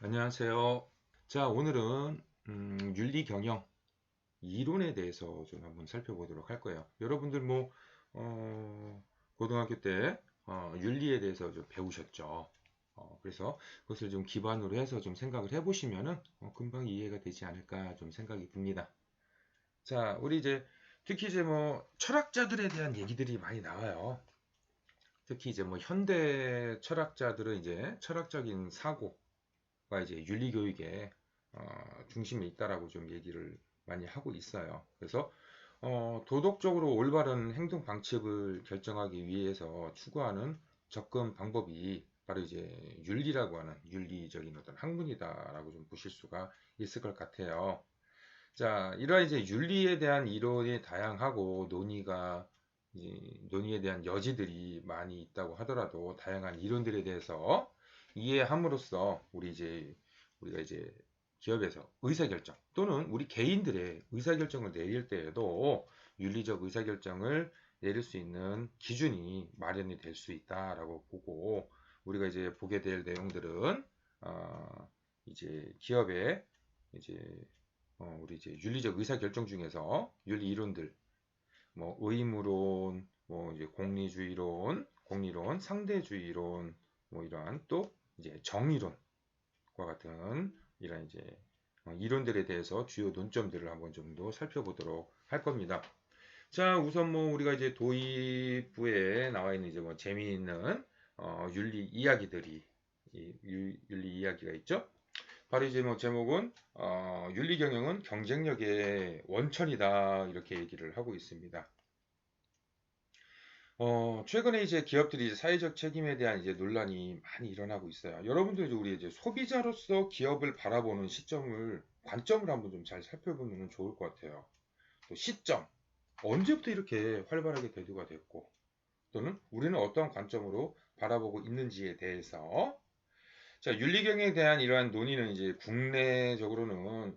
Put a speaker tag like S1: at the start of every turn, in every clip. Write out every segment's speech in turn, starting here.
S1: 안녕하세요. 자, 오늘은 윤리 경영 이론에 대해서 좀 한번 살펴보도록 할 거예요. 여러분들 고등학교 때 윤리에 대해서 좀 배우셨죠? 그래서 그것을 좀 기반으로 해서 좀 생각을 해보시면은 금방 이해가 되지 않을까 좀 생각이 듭니다. 자, 우리 이제 특히 이제 철학자들에 대한 얘기들이 많이 나와요. 특히 이제 현대 철학자들은 이제 철학적인 사고 가 이제 윤리 교육에 중심에 있다라고 좀 얘기를 많이 하고 있어요. 그래서 도덕적으로 올바른 행동 방식을 결정하기 위해서 추구하는 접근 방법이 바로 이제 윤리라고 하는 윤리적인 어떤 학문이다라고 좀 보실 수가 있을 것 같아요. 자, 이러한 이제 윤리에 대한 이론이 다양하고 논의에 대한 여지들이 많이 있다고 하더라도 다양한 이론들에 대해서 이해함으로써 우리가 이제 기업에서 의사결정 또는 우리 개인들의 의사결정을 내릴 때에도 윤리적 의사결정을 내릴 수 있는 기준이 마련이 될 수 있다라고 보고 우리가 이제 보게 될 내용들은 이제 기업의 이제 우리 이제 윤리적 의사결정 중에서 윤리 이론들, 의무론, 이제 공리론, 상대주의론, 이러한 또 이제 정의론과 같은 이런 이제 이론들에 대해서 주요 논점들을 한번 좀 더 살펴보도록 할 겁니다. 자, 우선 우리가 이제 도입부에 나와 있는 이제 재미있는 윤리 이야기들이 윤리 이야기가 있죠. 바로 이제 제목은 윤리 경영은 경쟁력의 원천이다 이렇게 얘기를 하고 있습니다. 최근에 이제 기업들이 이제 사회적 책임에 대한 이제 논란이 많이 일어나고 있어요. 여러분들 우리 이제 소비자로서 기업을 바라보는 관점을 한번 좀 잘 살펴보면 좋을 것 같아요. 또 시점, 언제부터 이렇게 활발하게 대두가 됐고, 또는 우리는 어떠한 관점으로 바라보고 있는지에 대해서 자, 윤리경에 대한 이러한 논의는 이제 국내적으로는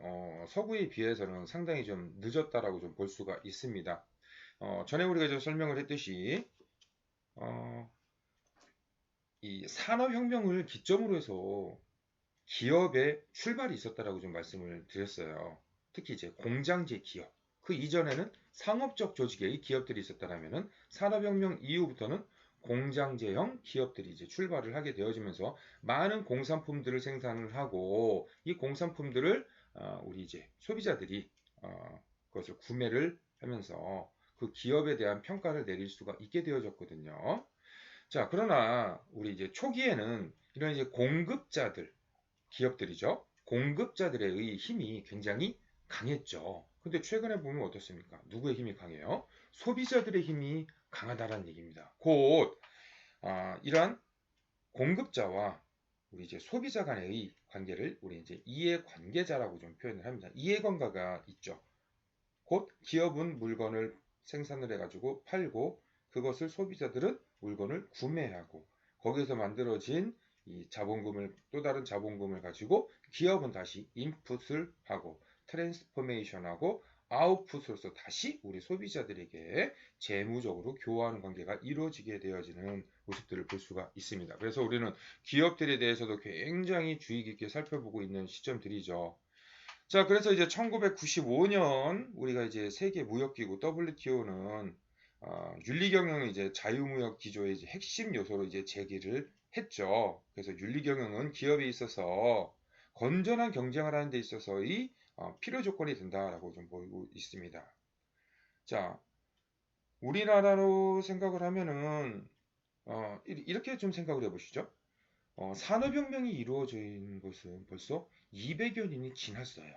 S1: 서구에 비해서는 상당히 좀 늦었다라고 좀 볼 수가 있습니다. 전에 우리가 좀 설명을 했듯이 어, 이 산업혁명을 기점으로 해서 기업의 출발이 있었다라고 좀 말씀을 드렸어요. 특히 이제 공장제 기업. 그 이전에는 상업적 조직의 기업들이 있었다라면은 산업혁명 이후부터는 공장제형 기업들이 이제 출발을 하게 되어지면서 많은 공산품들을 생산을 하고 이 공산품들을 우리 이제 소비자들이 그것을 구매를 하면서 그 기업에 대한 평가를 내릴 수가 있게 되어졌거든요. 자, 그러나 우리 이제 초기에는 이런 이제 기업들이죠. 공급자들의 힘이 굉장히 강했죠. 근데 최근에 보면 어떻습니까? 누구의 힘이 강해요? 소비자들의 힘이 강하다는 얘기입니다. 곧 이러한 공급자와 우리 이제 소비자 간의 관계를 우리 이제 이해관계자라고 좀 표현을 합니다. 이해관계가 있죠. 곧 기업은 물건을 생산을 해가지고 팔고 그것을 소비자들은 물건을 구매하고 거기에서 만들어진 이 자본금을 또 다른 자본금을 가지고 기업은 다시 인풋을 하고 트랜스포메이션하고 아웃풋으로서 다시 우리 소비자들에게 재무적으로 교환하는 관계가 이루어지게 되어지는 모습들을 볼 수가 있습니다. 그래서 우리는 기업들에 대해서도 굉장히 주의 깊게 살펴보고 있는 시점들이죠. 자, 그래서 이제 1995년 우리가 이제 세계 무역기구 WTO는 윤리 경영을 이제 자유무역 기조의 이제 핵심 요소로 이제 제기를 했죠. 그래서 윤리 경영은 기업에 있어서 건전한 경쟁을 하는 데 있어서의 필요 조건이 된다라고 좀 보이고 있습니다. 자, 우리나라로 생각을 하면은 이렇게 좀 생각을 해보시죠. 산업혁명이 이루어진 것은 벌써 200여 년이 지났어요.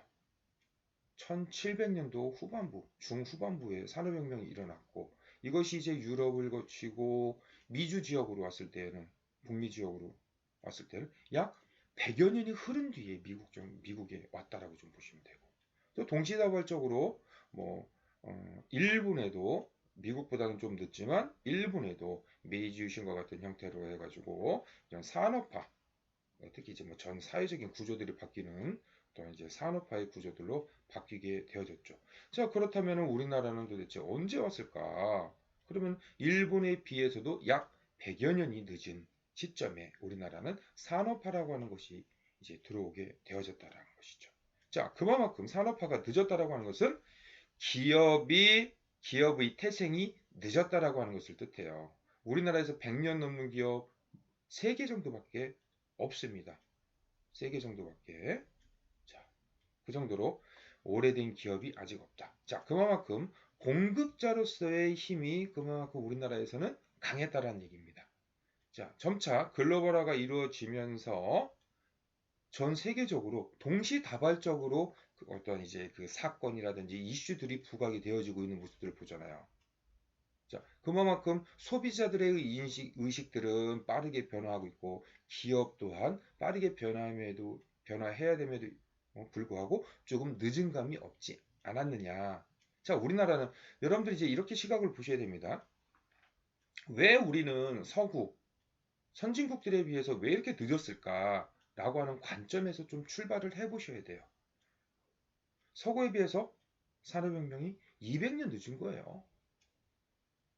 S1: 1700년도 후반부, 중후반부에 산업혁명이 일어났고 이것이 이제 유럽을 거치고 미주 지역으로 왔을 때는 북미 지역으로 왔을 때는 약 100여 년이 흐른 뒤에 미국에 왔다라고 좀 보시면 되고 또 동시다발적으로 일본에도 미국보다는 좀 늦지만 일본에도 메이지 유신과 같은 형태로 해가지고 이런 산업화 특히 이제 전 사회적인 구조들이 바뀌는 또 이제 산업화의 구조들로 바뀌게 되어졌죠. 자, 그렇다면 우리나라는 도대체 언제 왔을까? 그러면 일본에 비해서도 약 100여 년이 늦은 시점에 우리나라는 산업화라고 하는 것이 이제 들어오게 되어졌다라는 것이죠. 자, 그만큼 산업화가 늦었다라고 하는 것은 기업의 태생이 늦었다라고 하는 것을 뜻해요. 우리나라에서 100년 넘는 기업 3개 정도밖에 없습니다. 3개 정도밖에. 자, 그 정도로 오래된 기업이 아직 없다. 자, 그만큼 공급자로서의 힘이 그만큼 우리나라에서는 강했다라는 얘기입니다. 자, 점차 글로벌화가 이루어지면서 전 세계적으로 동시다발적으로 어떤 이제 그 사건이라든지 이슈들이 부각이 되어지고 있는 모습들을 보잖아요. 자, 그만큼 소비자들의 의식들은 빠르게 변화하고 있고 기업 또한 빠르게 변화해야 됨에도 불구하고 조금 늦은 감이 없지 않았느냐. 자, 우리나라는 여러분들이 이제 이렇게 시각을 보셔야 됩니다. 왜 우리는 서구 선진국들에 비해서 왜 이렇게 늦었을까라고 하는 관점에서 좀 출발을 해보셔야 돼요. 서구에 비해서 산업혁명이 200년 늦은 거예요.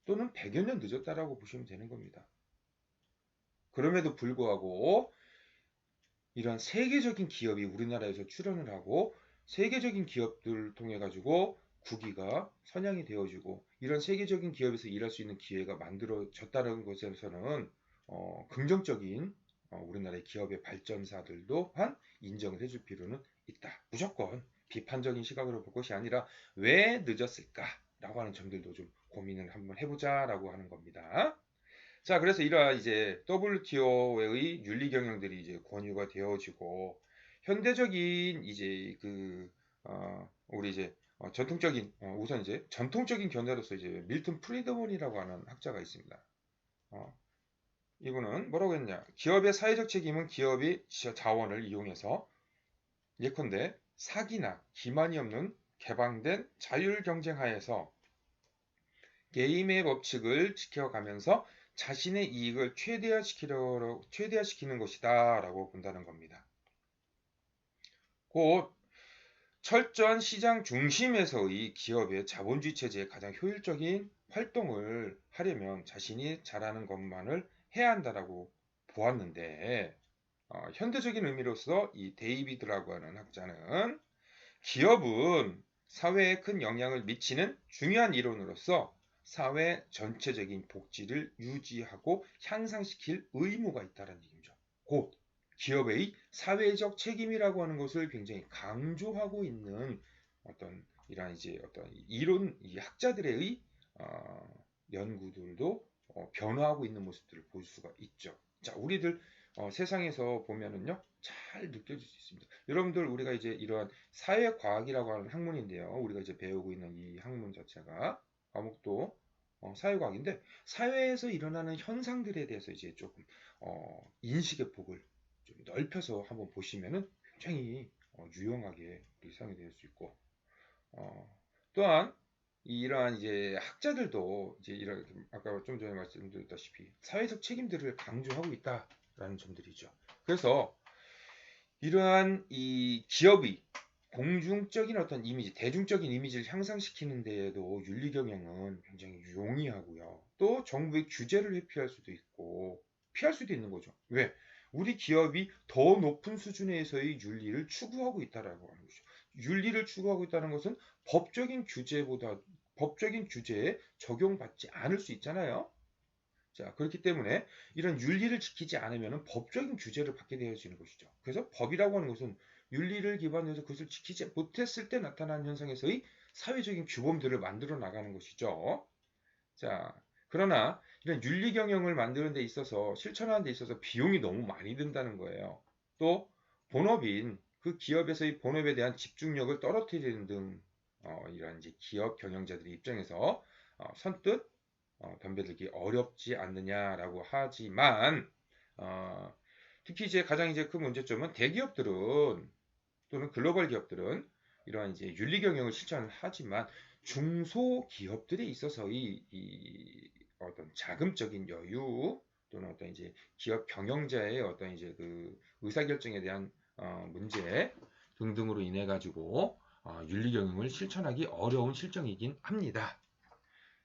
S1: 또는 100여 년 늦었다라고 보시면 되는 겁니다. 그럼에도 불구하고 이런 세계적인 기업이 우리나라에서 출현을 하고 세계적인 기업들을 통해 가지고 국위가 선양이 되어지고 이런 세계적인 기업에서 일할 수 있는 기회가 만들어졌다는 것에서는 긍정적인 우리나라의 기업의 발전사들도 한 인정을 해줄 필요는 있다. 무조건 비판적인 시각으로 볼 것이 아니라 왜 늦었을까라고 하는 점들도 좀 고민을 한번 해보자라고 하는 겁니다. 자, 그래서 이러한 이제 WTO의 윤리 경영들이 이제 권유가 되어지고 현대적인 이제 우리 이제 전통적인 우선 이제 전통적인 견해로서 이제 밀턴 프리드먼이라고 하는 학자가 있습니다. 이거는 뭐라고 했냐? 기업의 사회적 책임은 기업이 자원을 이용해서 예컨대 사기나 기만이 없는 개방된 자율 경쟁 하에서 게임의 법칙을 지켜가면서 자신의 이익을 최대화시키는 것이다 라고 본다는 겁니다. 곧 철저한 시장 중심에서의 기업의 자본주의 체제의 가장 효율적인 활동을 하려면 자신이 잘하는 것만을 해야 한다라고 보았는데 현대적인 의미로서 이 데이비드라고 하는 학자는 기업은 사회에 큰 영향을 미치는 중요한 이론으로서 사회 전체적인 복지를 유지하고 향상시킬 의무가 있다는 얘기죠. 곧 기업의 사회적 책임이라고 하는 것을 굉장히 강조하고 있는 어떤 이러한 이제 어떤 이론 이 학자들의 연구들도 변화하고 있는 모습들을 볼 수가 있죠. 자, 우리들 세상에서 보면은요 잘 느껴질 수 있습니다. 여러분들 우리가 이제 이러한 사회과학이라고 하는 학문인데요. 우리가 이제 배우고 있는 이 학문 자체가 과목도 사회과학인데 사회에서 일어나는 현상들에 대해서 이제 조금 인식의 폭을 좀 넓혀서 한번 보시면은 굉장히 유용하게 사용이 될 수 있고 또한 이러한 이제 학자들도 이제 이런 아까 좀 전에 말씀드렸다시피 사회적 책임들을 강조하고 있다라는 점들이죠. 그래서 이러한 이 기업이 공중적인 어떤 이미지, 대중적인 이미지를 향상시키는 데에도 윤리 경영은 굉장히 용이하고요. 또 정부의 규제를 회피할 수도 있고 피할 수도 있는 거죠. 왜? 우리 기업이 더 높은 수준에서의 윤리를 추구하고 있다라고 하는 거죠. 윤리를 추구하고 있다는 것은 법적인 규제에 적용받지 않을 수 있잖아요. 자, 그렇기 때문에 이런 윤리를 지키지 않으면 법적인 규제를 받게 되어지는 것이죠. 그래서 법이라고 하는 것은 윤리를 기반으로 해서 그것을 지키지 못했을 때 나타나는 현상에서의 사회적인 규범들을 만들어 나가는 것이죠. 자, 그러나 이런 윤리 경영을 만드는 데 있어서 실천하는 데 있어서 비용이 너무 많이 든다는 거예요. 또 본업인 그 기업에서의 본업에 대한 집중력을 떨어뜨리는 등 이런 이제 기업 경영자들의 입장에서 선뜻 덤벼들기 어렵지 않느냐라고 하지만 특히 이제 가장 이제 큰 문제점은 대기업들은 또는 글로벌 기업들은 이러한 이제 윤리 경영을 실천을 하지만 중소기업들에 있어서 이 어떤 자금적인 여유 또는 어떤 이제 기업 경영자의 어떤 이제 그 의사결정에 대한 문제 등등으로 인해 가지고 윤리 경영을 실천하기 어려운 실정이긴 합니다.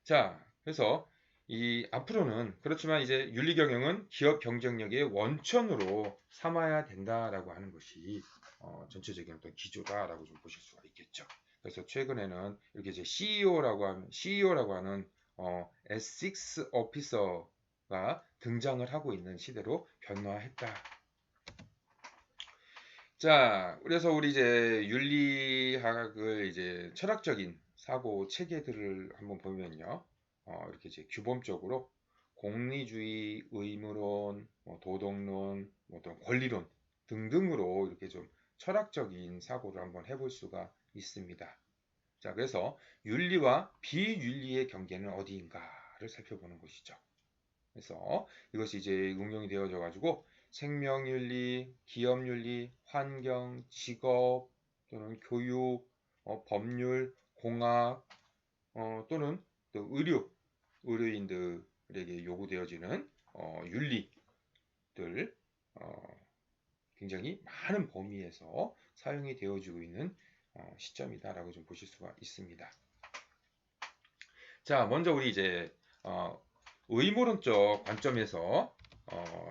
S1: 자, 그래서 이 앞으로는 그렇지만 이제 윤리 경영은 기업 경쟁력의 원천으로 삼아야 된다라고 하는 것이 전체적인 어떤 기조다라고 좀 보실 수가 있겠죠. 그래서 최근에는 이렇게 이제 CEO라고 하는 S6 오피서가 등장을 하고 있는 시대로 변화했다. 자, 그래서 우리 이제 윤리학을 이제 철학적인 사고 체계들을 한번 보면요. 이렇게 이제 규범적으로 공리주의, 의무론, 뭐 도덕론, 뭐 어떤 권리론 등등으로 이렇게 좀 철학적인 사고를 한번 해볼 수가 있습니다. 자, 그래서 윤리와 비윤리의 경계는 어디인가를 살펴보는 것이죠. 그래서 이것이 이제 응용이 되어져 가지고 생명윤리, 기업윤리, 환경, 직업 또는 교육, 법률, 공학 또는 또 의료인들에게 요구되어지는 윤리들 굉장히 많은 범위에서 사용이 되어지고 있는 시점이다라고 좀 보실 수가 있습니다. 자, 먼저 우리 이제 의무론적 관점에서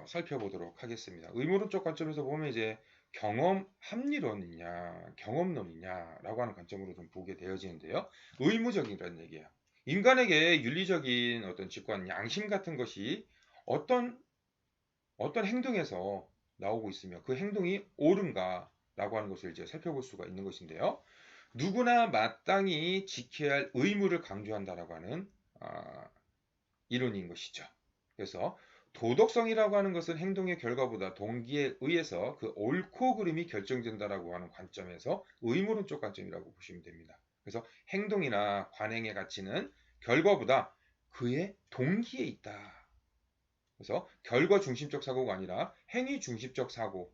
S1: 살펴보도록 하겠습니다. 의무론적 관점에서 보면 이제 경험 합리론이냐, 경험론이냐라고 하는 관점으로 좀 보게 되어지는데요. 의무적이라는 얘기예요. 인간에게 윤리적인 어떤 직관, 양심 같은 것이 어떤 행동에서 나오고 있으며 그 행동이 옳은가라고 하는 것을 이제 살펴볼 수가 있는 것인데요. 누구나 마땅히 지켜야 할 의무를 강조한다라고 하는 이론인 것이죠. 그래서 도덕성이라고 하는 것은 행동의 결과보다 동기에 의해서 그 옳고 그름이 결정된다라고 하는 관점에서 의무론적 관점이라고 보시면 됩니다. 그래서 행동이나 관행의 가치는 결과보다 그의 동기에 있다. 그래서 결과 중심적 사고가 아니라 행위 중심적 사고,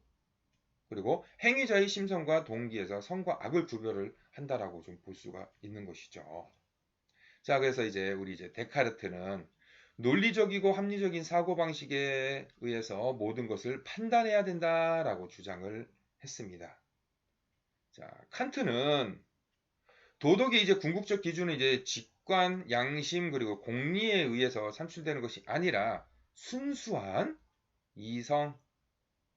S1: 그리고 행위자의 심성과 동기에서 선과 악을 구별을 한다라고 좀 볼 수가 있는 것이죠. 자, 그래서 이제 우리 이제 데카르트는 논리적이고 합리적인 사고방식에 의해서 모든 것을 판단해야 된다라고 주장을 했습니다. 자, 칸트는 도덕의 이제 궁극적 기준은 이제 직관, 양심, 그리고 공리에 의해서 산출되는 것이 아니라 순수한 이성,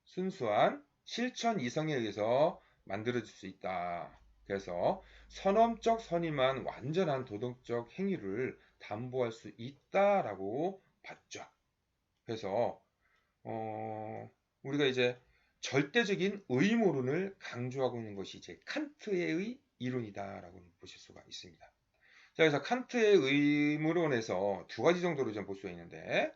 S1: 순수한 실천 이성에 의해서 만들어질 수 있다. 그래서 선언적 선의만 완전한 도덕적 행위를 담보할 수 있다라고 봤죠. 그래서 우리가 이제 절대적인 의무론을 강조하고 있는 것이 이제 칸트의 이론이다라고 보실 수가 있습니다. 자, 그래서 칸트의 의무론에서 두 가지 정도로 좀 볼 수가 있는데,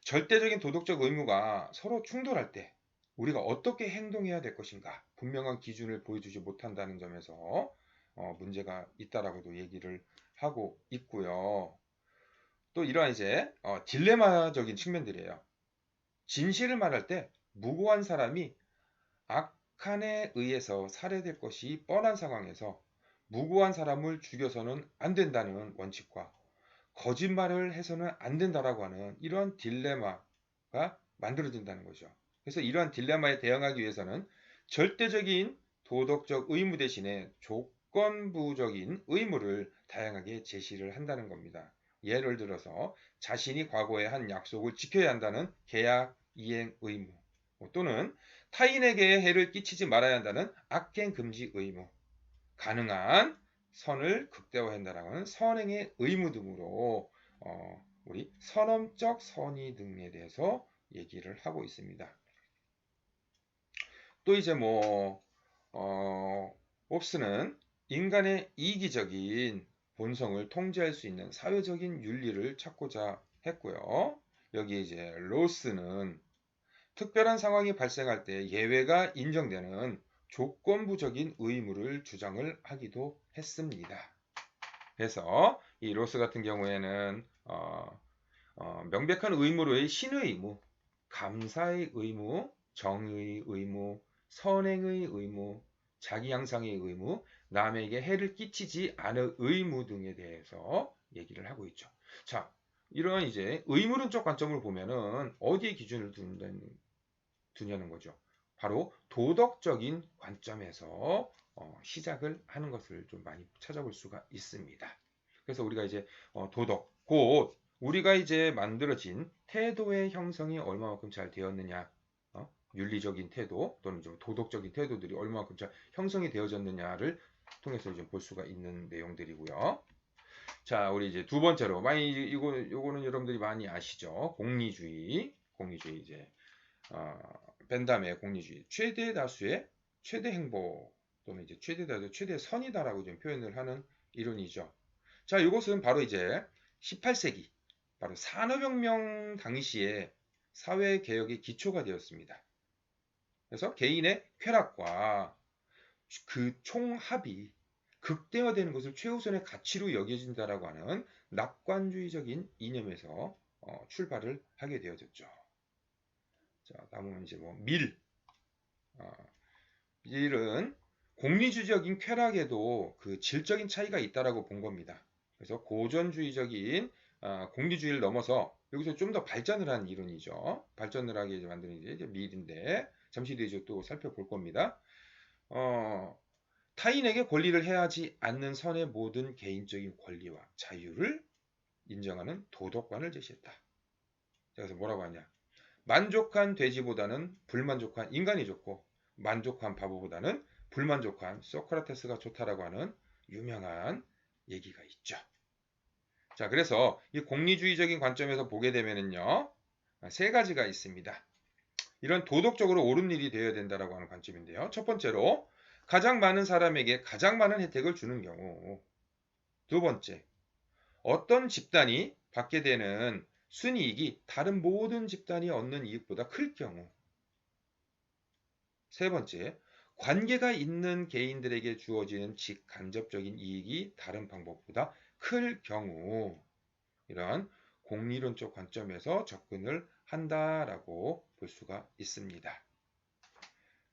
S1: 절대적인 도덕적 의무가 서로 충돌할 때 우리가 어떻게 행동해야 될 것인가 분명한 기준을 보여주지 못한다는 점에서 문제가 있다라고도 얘기를 하고 있고요. 또 이러한 이제 딜레마적인 측면들이에요. 진실을 말할 때 무고한 사람이 악한에 의해서 살해될 것이 뻔한 상황에서 무고한 사람을 죽여서는 안 된다는 원칙과 거짓말을 해서는 안 된다라고 하는 이러한 딜레마가 만들어진다는 거죠. 그래서 이러한 딜레마에 대응하기 위해서는 절대적인 도덕적 의무 대신에 조건부적인 의무를 다양하게 제시를 한다는 겁니다. 예를 들어서 자신이 과거에 한 약속을 지켜야 한다는 계약 이행 의무, 또는 타인에게 해를 끼치지 말아야 한다는 악행 금지 의무, 가능한 선을 극대화한다라는 하는 선행의 의무 등으로 우리 선언적 선의 등에 대해서 얘기를 하고 있습니다. 또 이제 옵스는 인간의 이기적인 본성을 통제할 수 있는 사회적인 윤리를 찾고자 했고요. 여기 이제 로스는 특별한 상황이 발생할 때 예외가 인정되는 조건부적인 의무를 주장을 하기도 했습니다. 그래서 이 로스 같은 경우에는 명백한 의무로의 신의 의무, 감사의 의무, 정의의 의무, 선행의 의무, 자기 향상의 의무, 남에게 해를 끼치지 않을 의무 등에 대해서 얘기를 하고 있죠. 자, 이런 이제 의무론적 관점을 보면은 어디에 기준을 두냐는 거죠. 바로 도덕적인 관점에서 시작을 하는 것을 좀 많이 찾아볼 수가 있습니다. 그래서 우리가 이제 도덕, 곧 우리가 이제 만들어진 태도의 형성이 얼마만큼 잘 되었느냐, 윤리적인 태도 또는 좀 도덕적인 태도들이 얼마만큼 잘 형성이 되어졌느냐를 통해서 이제 볼 수가 있는 내용들이고요. 자, 우리 이제 두 번째로 요거는 여러분들이 많이 아시죠? 공리주의 이제 벤담의 공리주의 최대 다수의 최대 행복 또는 이제 최대 다수 최대 선이다라고 좀 표현을 하는 이론이죠. 자, 이것은 바로 이제 18세기 바로 산업혁명 당시에 사회 개혁의 기초가 되었습니다. 그래서 개인의 쾌락과 그 총합이 극대화되는 것을 최우선의 가치로 여겨진다라고 하는 낙관주의적인 이념에서 출발을 하게 되어졌죠. 자, 다음은 이제 밀은 공리주의적인 쾌락에도 그 질적인 차이가 있다라고 본 겁니다. 그래서 고전주의적인 공리주의를 넘어서 여기서 좀 더 발전을 한 이론이죠. 발전을 하게 만드는 이제 밀인데 잠시 뒤에 또 살펴볼 겁니다. 타인에게 권리를 해하지 않는 선의 모든 개인적인 권리와 자유를 인정하는 도덕관을 제시했다. 그래서 뭐라고 하냐? 만족한 돼지보다는 불만족한 인간이 좋고 만족한 바보보다는 불만족한 소크라테스가 좋다라고 하는 유명한 얘기가 있죠. 자, 그래서 이 공리주의적인 관점에서 보게 되면은요, 세 가지가 있습니다. 이런 도덕적으로 옳은 일이 되어야 된다라고 하는 관점인데요. 첫 번째로 가장 많은 사람에게 가장 많은 혜택을 주는 경우. 두 번째, 어떤 집단이 받게 되는 순이익이 다른 모든 집단이 얻는 이익보다 클 경우. 세 번째, 관계가 있는 개인들에게 주어지는 직간접적인 이익이 다른 방법보다 클 경우. 이러한 공리론적 관점에서 접근을 한다라고 볼 수가 있습니다.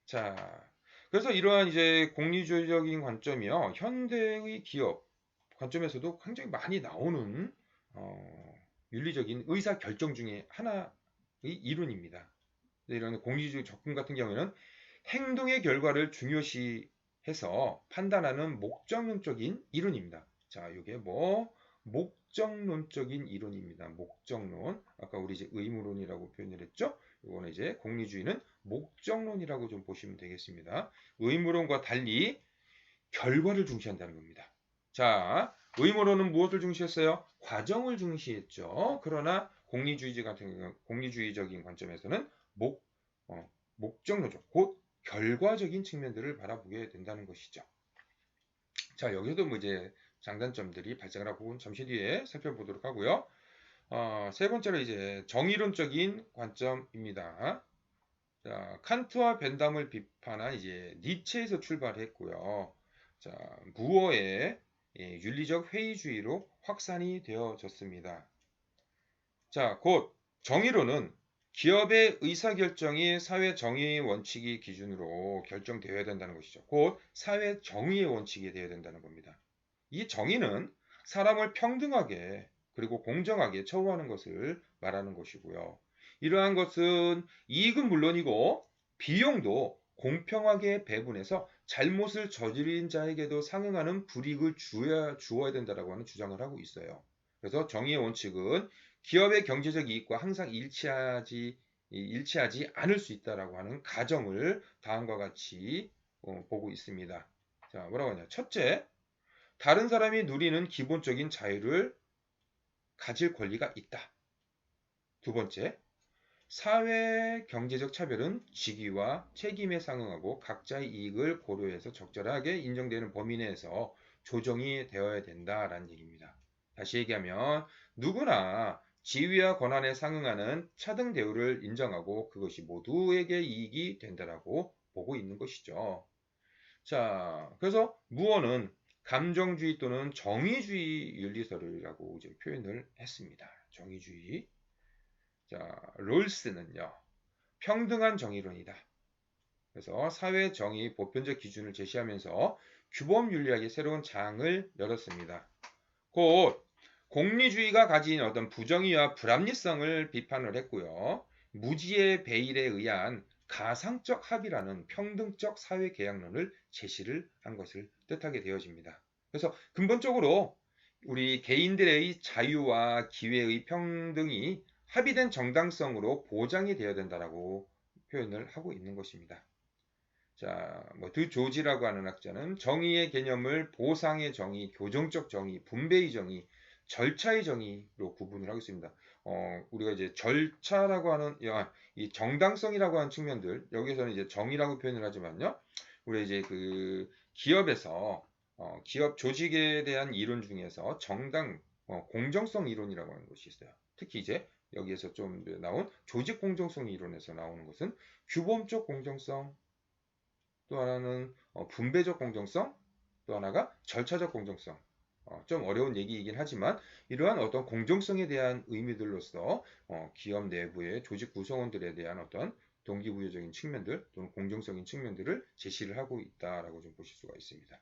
S1: 자, 그래서 이러한 이제 공리주의적인 관점이요, 현대의 기업 관점에서도 굉장히 많이 나오는 윤리적인 의사 결정 중에 하나의 이론입니다. 이런 공리주의 접근 같은 경우에는 행동의 결과를 중요시해서 판단하는 목적론적인 이론입니다. 자, 이게 목적론적인 이론입니다. 목적론. 아까 우리 이제 의무론이라고 표현을 했죠? 이거는 이제 공리주의는 목적론이라고 좀 보시면 되겠습니다. 의무론과 달리 결과를 중시한다는 겁니다. 자, 의무론은 무엇을 중시했어요? 과정을 중시했죠. 그러나 공리주의적인 관점에서는 목적론적, 곧 결과적인 측면들을 바라보게 된다는 것이죠. 자, 여기서도 이제 장단점들이 발생을 하고 잠시 뒤에 살펴보도록 하고요. 세 번째로 이제 정의론적인 관점입니다. 자, 칸트와 벤담을 비판한 이제 니체에서 출발했고요. 자, 무어의 윤리적 회의주의로 확산이 되어졌습니다. 자, 곧 정의론은 기업의 의사결정이 사회 정의의 원칙이 기준으로 결정되어야 된다는 것이죠. 곧 사회 정의의 원칙이 되어야 된다는 겁니다. 이 정의는 사람을 평등하게 그리고 공정하게 처우하는 것을 말하는 것이고요. 이러한 것은 이익은 물론이고 비용도 공평하게 배분해서 잘못을 저지른 자에게도 상응하는 불이익을 주어야 된다고 하는 주장을 하고 있어요. 그래서 정의의 원칙은 기업의 경제적 이익과 항상 일치하지 않을 수 있다라고 하는 가정을 다음과 같이 보고 있습니다. 자, 뭐라고 하냐? 첫째, 다른 사람이 누리는 기본적인 자유를 가질 권리가 있다. 두 번째, 사회 경제적 차별은 직위와 책임에 상응하고 각자의 이익을 고려해서 적절하게 인정되는 범위 내에서 조정이 되어야 된다라는 얘기입니다. 다시 얘기하면 누구나 지위와 권한에 상응하는 차등 대우를 인정하고 그것이 모두에게 이익이 된다라고 보고 있는 것이죠. 자, 그래서 무어는 감정주의 또는 정의주의 윤리설이라고 이제 표현을 했습니다. 정의주의. 자, 롤스는요, 평등한 정의론이다. 그래서 사회 정의 보편적 기준을 제시하면서 규범 윤리학의 새로운 장을 열었습니다. 곧 공리주의가 가진 어떤 부정의와 불합리성을 비판을 했고요. 무지의 배일에 의한 가상적 합의라는 평등적 사회 계약론을 제시를 한 것을 뜻하게 되어집니다. 그래서 근본적으로 우리 개인들의 자유와 기회의 평등이 합의된 정당성으로 보장이 되어야 된다라고 표현을 하고 있는 것입니다. 자, 드 조지라고 하는 학자는 정의의 개념을 보상의 정의, 교정적 정의, 분배의 정의, 절차의 정의로 구분을 하고 있습니다. 우리가 이제 절차라고 하는 이 정당성이라고 하는 측면들, 여기서는 이제 정의라고 표현을 하지만요. 우리 이제 그 기업에서 기업 조직에 대한 이론 중에서 공정성 이론이라고 하는 것이 있어요. 특히 이제 여기에서 좀 나온 조직 공정성 이론에서 나오는 것은 규범적 공정성, 또 하나는 분배적 공정성, 또 하나가 절차적 공정성. 좀 어려운 얘기이긴 하지만 이러한 어떤 공정성에 대한 의미들로서 기업 내부의 조직 구성원들에 대한 어떤 동기부여적인 측면들 또는 공정적인 측면들을 제시를 하고 있다라고 좀 보실 수가 있습니다.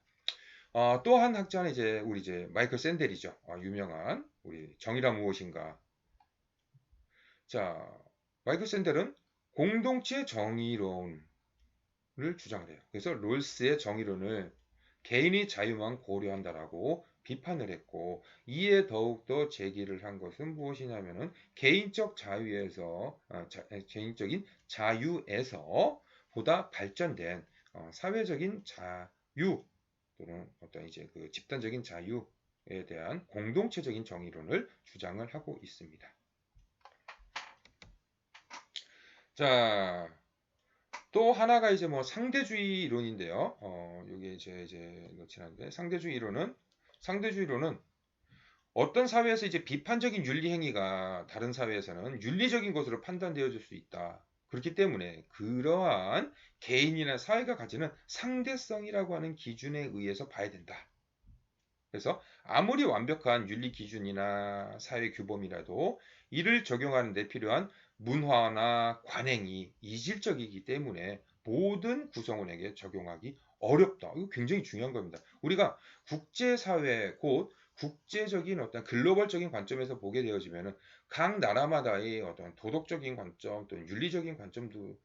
S1: 또 한 학자는 우리 마이클 샌델이죠. 유명한 우리 정의란 무엇인가. 자, 마이클 샌델은 공동체 정의론 를 주장을 해요. 그래서 롤스의 정의론을 개인의 자유만 고려한다라고 비판을 했고, 이에 더욱더 제기를 한 것은 무엇이냐면은 개인적인 자유에서 보다 발전된 사회적인 자유 또는 어떤 이제 그 집단적인 자유에 대한 공동체적인 정의론을 주장을 하고 있습니다. 자, 또 하나가 이제 상대주의 이론인데요. 요게 이제 놓친 한데 상대주의론은 어떤 사회에서 이제 비판적인 윤리 행위가 다른 사회에서는 윤리적인 것으로 판단되어질 수 있다. 그렇기 때문에 그러한 개인이나 사회가 가지는 상대성이라고 하는 기준에 의해서 봐야 된다. 그래서 아무리 완벽한 윤리 기준이나 사회 규범이라도 이를 적용하는 데 필요한 문화나 관행이 이질적이기 때문에 모든 구성원에게 적용하기 어렵다. 이거 굉장히 중요한 겁니다. 우리가 국제사회 곧 국제적인 어떤 글로벌적인 관점에서 보게 되어지면은 각 나라마다의 어떤 도덕적인 관점 또는 윤리적인 관점도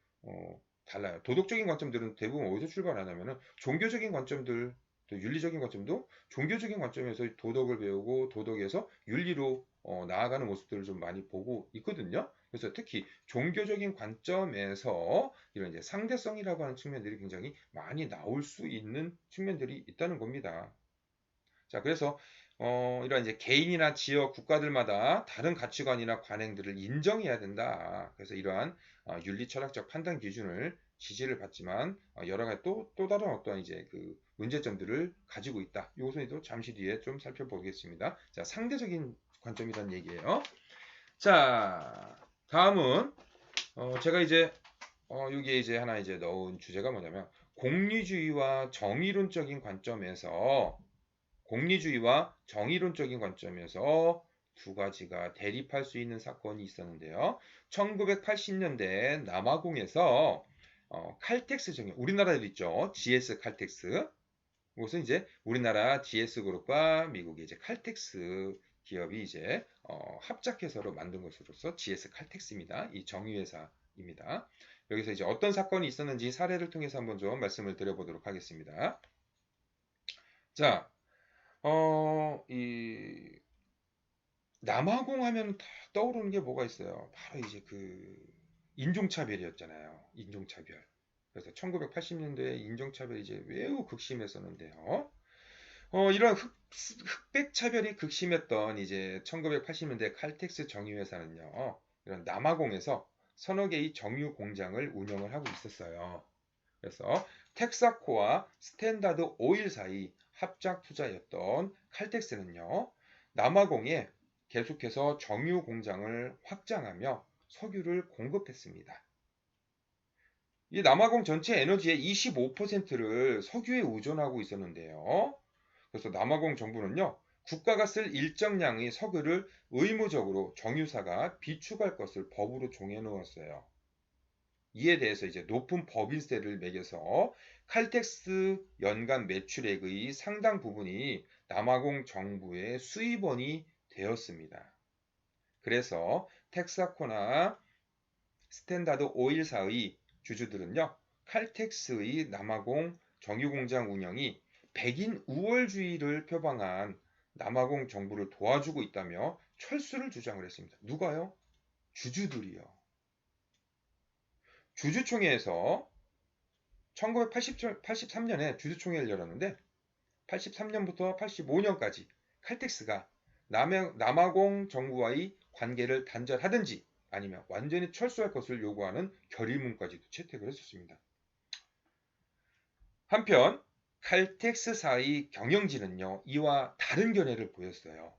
S1: 달라요. 도덕적인 관점들은 대부분 어디서 출발하냐면은 종교적인 관점들 또 윤리적인 관점도 종교적인 관점에서 도덕을 배우고 도덕에서 윤리로 나아가는 모습들을 좀 많이 보고 있거든요. 그래서 특히 종교적인 관점에서 이런 이제 상대성이라고 하는 측면들이 굉장히 많이 나올 수 있는 측면들이 있다는 겁니다. 자, 그래서 이런 이제 개인이나 지역, 국가들마다 다른 가치관이나 관행들을 인정해야 된다. 그래서 이러한 윤리 철학적 판단 기준을 지지를 받지만 여러 가지 또 다른 어떤 이제 그 문제점들을 가지고 있다. 이것은 잠시 뒤에 좀 살펴보겠습니다. 자, 상대적인 관점이라는 얘기예요. 자, 다음은 제가 이제 여기에 이제 하나 이제 넣은 주제가 뭐냐면 공리주의와 정의론적인 관점에서 공리주의와 정의론적인 관점에서 두 가지가 대립할 수 있는 사건이 있었는데요. 1980년대 남아공에서 칼텍스 정의, 우리나라에도 있죠. GS 칼텍스. 이것은 이제 우리나라 GS그룹과 미국의 이제 칼텍스 기업이 이제 합작해서로 만든 것으로서 GS 칼텍스입니다. 이 정의회사입니다. 여기서 이제 어떤 사건이 있었는지 사례를 통해서 한번 좀 말씀을 드려보도록 하겠습니다. 자, 이 남아공 하면 다 떠오르는 게 뭐가 있어요? 바로 이제 그 인종차별이었잖아요. 인종차별. 그래서 1980년대에 인종차별이 이제 매우 극심했었는데요. 이런 흑백 차별이 극심했던 이제 1980년대 칼텍스 정유회사는요. 이런 남아공에서 서너 개의 정유 공장을 운영을 하고 있었어요. 그래서 텍사코와 스탠다드 오일 사이 합작 투자였던 칼텍스는요. 남아공에 계속해서 정유 공장을 확장하며 석유를 공급했습니다. 이 남아공 전체 에너지의 25%를 석유에 의존하고 있었는데요. 그래서 남아공 정부는요. 국가가 쓸 일정량의 석유를 의무적으로 정유사가 비축할 것을 법으로 정해 놓았어요. 이에 대해서 이제 높은 법인세를 매겨서 칼텍스 연간 매출액의 상당 부분이 남아공 정부의 수입원이 되었습니다. 그래서 텍사코나 스탠다드 오일사의 주주들은요. 칼텍스의 남아공 정유공장 운영이 백인 우월주의를 표방한 남아공 정부를 도와주고 있다며 철수를 주장을 했습니다. 누가요? 주주들이요. 주주총회에서 1983년에 주주총회를 열었는데 83년부터 85년까지 칼텍스가 남아공 정부와의 관계를 단절하든지 아니면 완전히 철수할 것을 요구하는 결의문까지도 채택을 했었습니다. 한편 칼텍스사의 경영진은요, 이와 다른 견해를 보였어요.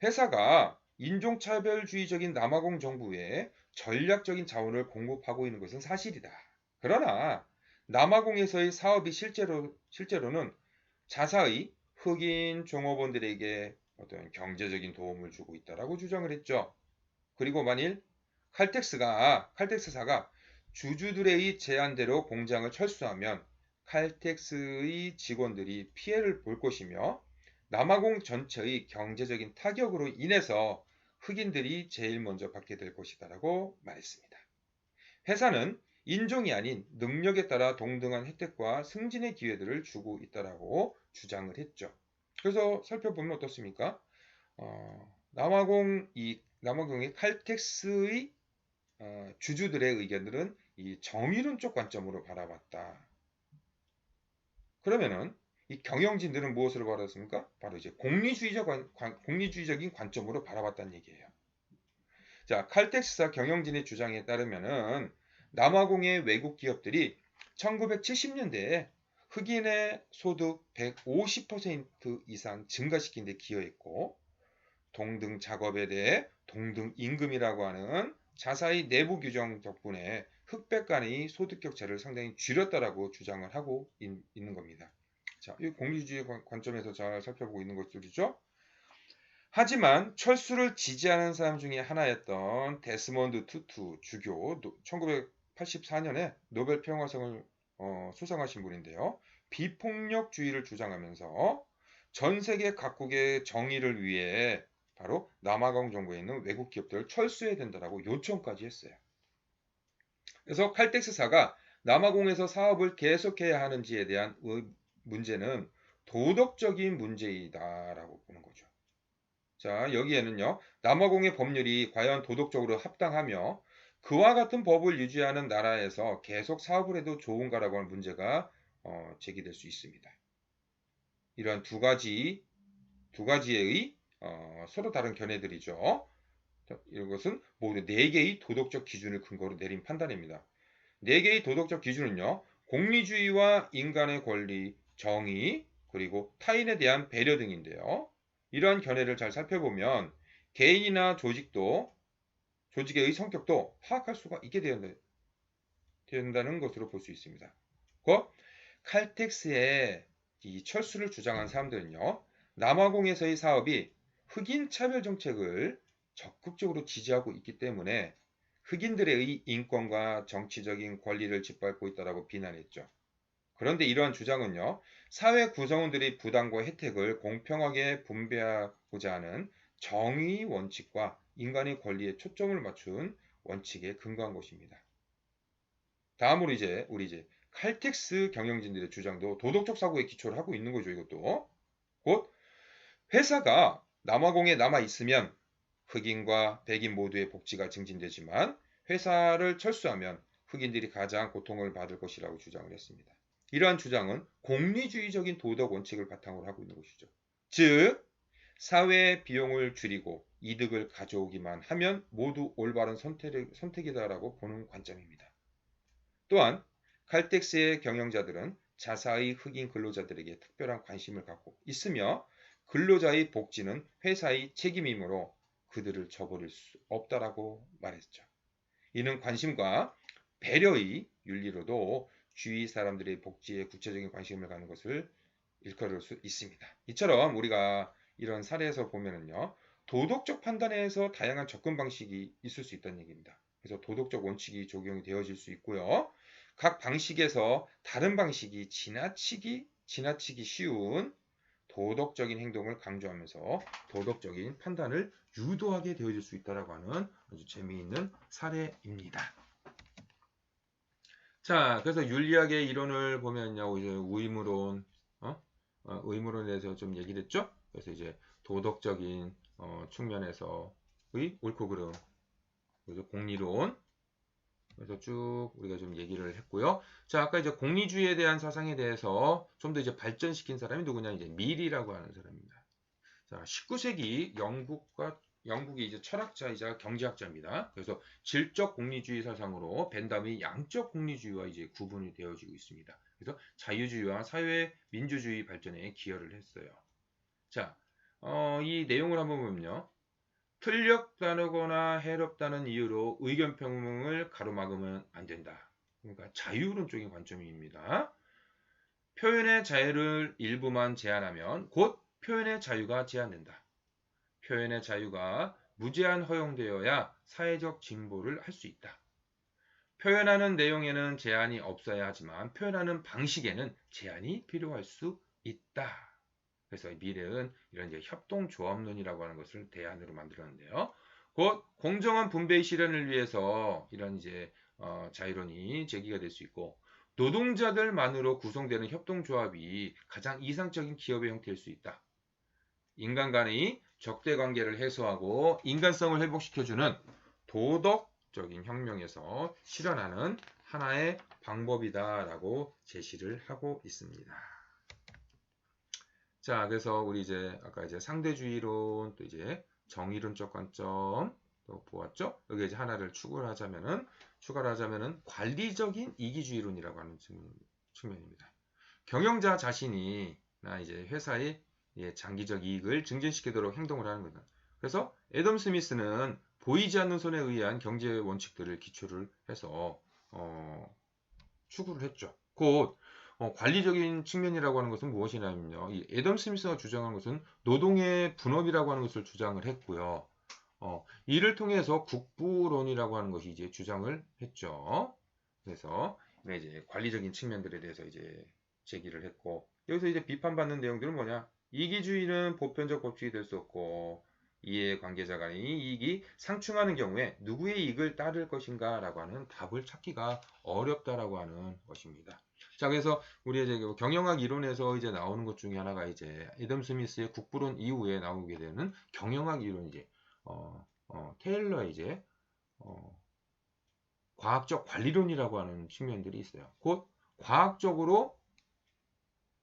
S1: 회사가 인종차별주의적인 남아공 정부에 전략적인 자원을 공급하고 있는 것은 사실이다. 그러나 남아공에서의 사업이 실제로는 자사의 흑인 종업원들에게 어떤 경제적인 도움을 주고 있다라고 주장을 했죠. 그리고 만일 칼텍스사가 주주들의 제안대로 공장을 철수하면 칼텍스의 직원들이 피해를 볼 것이며 남아공 전체의 경제적인 타격으로 인해서 흑인들이 제일 먼저 받게 될 것이다라고 말했습니다. 회사는 인종이 아닌 능력에 따라 동등한 혜택과 승진의 기회들을 주고 있다라고 주장을 했죠. 그래서 살펴보면 어떻습니까? 남아공의 칼텍스의 주주들의 의견들은 이 정의론적 관점으로 바라봤다. 그러면은 이 경영진들은 무엇으로 바라봤습니까? 바로 이제 공리주의적인 관점으로 바라봤다는 얘기예요. 자, 칼텍스사 경영진의 주장에 따르면은 남아공의 외국 기업들이 1970년대에 흑인의 소득 150% 이상 증가시킨 데 기여했고 동등 작업에 대해 동등 임금이라고 하는 자사의 내부 규정 덕분에 흑백 간의 소득 격차를 상당히 줄였다라고 주장을 하고 있는 겁니다. 자, 이 공리주의 관점에서 잘 살펴보고 있는 것들이죠. 하지만 철수를 지지하는 사람 중에 하나였던 데스몬드 투투 주교 1984년에 노벨 평화상을 수상하신 분인데요. 비폭력주의를 주장하면서 전 세계 각국의 정의를 위해 바로 남아공 정부에 있는 외국 기업들을 철수해야 된다라고 요청까지 했어요. 그래서 칼텍스사가 남아공에서 사업을 계속해야 하는지에 대한 문제는 도덕적인 문제이다라고 보는 거죠. 자, 여기에는요, 남아공의 법률이 과연 도덕적으로 합당하며 그와 같은 법을 유지하는 나라에서 계속 사업을 해도 좋은가라고 하는 문제가 제기될 수 있습니다. 이러한 두 가지의 서로 다른 견해들이죠. 이것은 모두 4개의 도덕적 기준을 근거로 내린 판단입니다. 4개의 도덕적 기준은요, 공리주의와 인간의 권리, 정의, 그리고 타인에 대한 배려 등인데요. 이러한 견해를 잘 살펴보면 개인이나 조직의 성격도 파악할 수가 있게 된다는 것으로 볼 수 있습니다. 그 칼텍스의 이 철수를 주장한 사람들은요, 남아공에서의 사업이 흑인 차별 정책을 적극적으로 지지하고 있기 때문에 흑인들의 인권과 정치적인 권리를 짓밟고 있다고 비난했죠. 그런데 이러한 주장은요, 사회 구성원들의 부담과 혜택을 공평하게 분배하고자 하는 정의 원칙과 인간의 권리에 초점을 맞춘 원칙에 근거한 것입니다. 다음으로 우리 칼텍스 경영진들의 주장도 도덕적 사고에 기초를 하고 있는 거죠. 이것도 곧 회사가 남아공에 남아 있으면 흑인과 백인 모두의 복지가 증진되지만 회사를 철수하면 흑인들이 가장 고통을 받을 것이라고 주장을 했습니다. 이러한 주장은 공리주의적인 도덕 원칙을 바탕으로 하고 있는 것이죠. 즉, 사회 비용을 줄이고 이득을 가져오기만 하면 모두 올바른 선택이다라고 보는 관점입니다. 또한 칼텍스의 경영자들은 자사의 흑인 근로자들에게 특별한 관심을 갖고 있으며 근로자의 복지는 회사의 책임이므로 그들을 저버릴 수 없다라고 말했죠. 이는 관심과 배려의 윤리로도 주위 사람들의 복지에 구체적인 관심을 갖는 것을 일컬을 수 있습니다. 이처럼 우리가 이런 사례에서 보면은요, 도덕적 판단에서 다양한 접근 방식이 있을 수 있다는 얘기입니다. 그래서 도덕적 원칙이 적용이 되어질 수 있고요. 각 방식에서 다른 방식이 지나치기 쉬운 도덕적인 행동을 강조하면서 도덕적인 판단을 유도하게 되어질 수 있다라고 하는 아주 재미있는 사례입니다. 자, 그래서 윤리학의 이론을 보면요, 이제 의무론에 대해서 좀 얘기를 했죠. 그래서 이제 도덕적인 측면에서의 옳고 그름, 그래서 공리론, 그래서 쭉 우리가 좀 얘기를 했고요. 자, 아까 이제 공리주의에 대한 사상에 대해서 좀 더 이제 발전시킨 사람이 누구냐? 이제 밀이라고 하는 사람입니다. 자, 19세기 영국이 이제 철학자이자 경제학자입니다. 그래서 질적 공리주의 사상으로 벤담이 양적 공리주의와 이제 구분이 되어지고 있습니다. 그래서 자유주의와 사회 민주주의 발전에 기여를 했어요. 자, 이 내용을 한번 보면요. 틀렸다거나 해롭다는 이유로 의견 표명을 가로막으면 안 된다. 그러니까 자유론적인 관점입니다. 표현의 자유를 일부만 제한하면 곧 표현의 자유가 제한된다. 표현의 자유가 무제한 허용되어야 사회적 진보를 할 수 있다. 표현하는 내용에는 제한이 없어야 하지만 표현하는 방식에는 제한이 필요할 수 있다. 그래서 밀은 이런 이제 협동조합론이라고 하는 것을 대안으로 만들었는데요. 곧 공정한 분배의 실현을 위해서 이런 이제 자유론이 제기가 될 수 있고 노동자들만으로 구성되는 협동조합이 가장 이상적인 기업의 형태일 수 있다. 인간 간의 적대 관계를 해소하고 인간성을 회복시켜주는 도덕적인 혁명에서 실현하는 하나의 방법이다라고 제시를 하고 있습니다. 자, 그래서 우리 이제 아까 이제 상대주의론 또 이제 정의론적 관점 또 보았죠? 여기 이제 하나를 추가를 하자면은 관리적인 이기주의론이라고 하는 측면입니다. 경영자 자신이 나 이제 회사의 장기적 이익을 증진시키도록 행동을 하는 거다. 그래서 애덤 스미스는 보이지 않는 손에 의한 경제 원칙들을 기초를 해서 추구를 했죠. 곧 관리적인 측면이라고 하는 것은 무엇이냐면요. 이 애덤 스미스가 주장한 것은 노동의 분업이라고 하는 것을 주장을 했고요. 이를 통해서 국부론이라고 하는 것이 이제 주장을 했죠. 그래서 이제 관리적인 측면들에 대해서 이제 제기를 했고 여기서 이제 비판받는 내용들은 뭐냐? 이기주의는 보편적 법칙이 될 수 없고 이해관계자 간의 이익이 상충하는 경우에 누구의 이익을 따를 것인가 라고 하는 답을 찾기가 어렵다라고 하는 것입니다. 자, 그래서 우리 이제 경영학 이론에서 이제 나오는 것 중에 하나가 이제 애덤 스미스의 국부론 이후에 나오게 되는 경영학 이론이지. 테일러의 이제 과학적 관리론이라고 하는 측면들이 있어요. 곧 과학적으로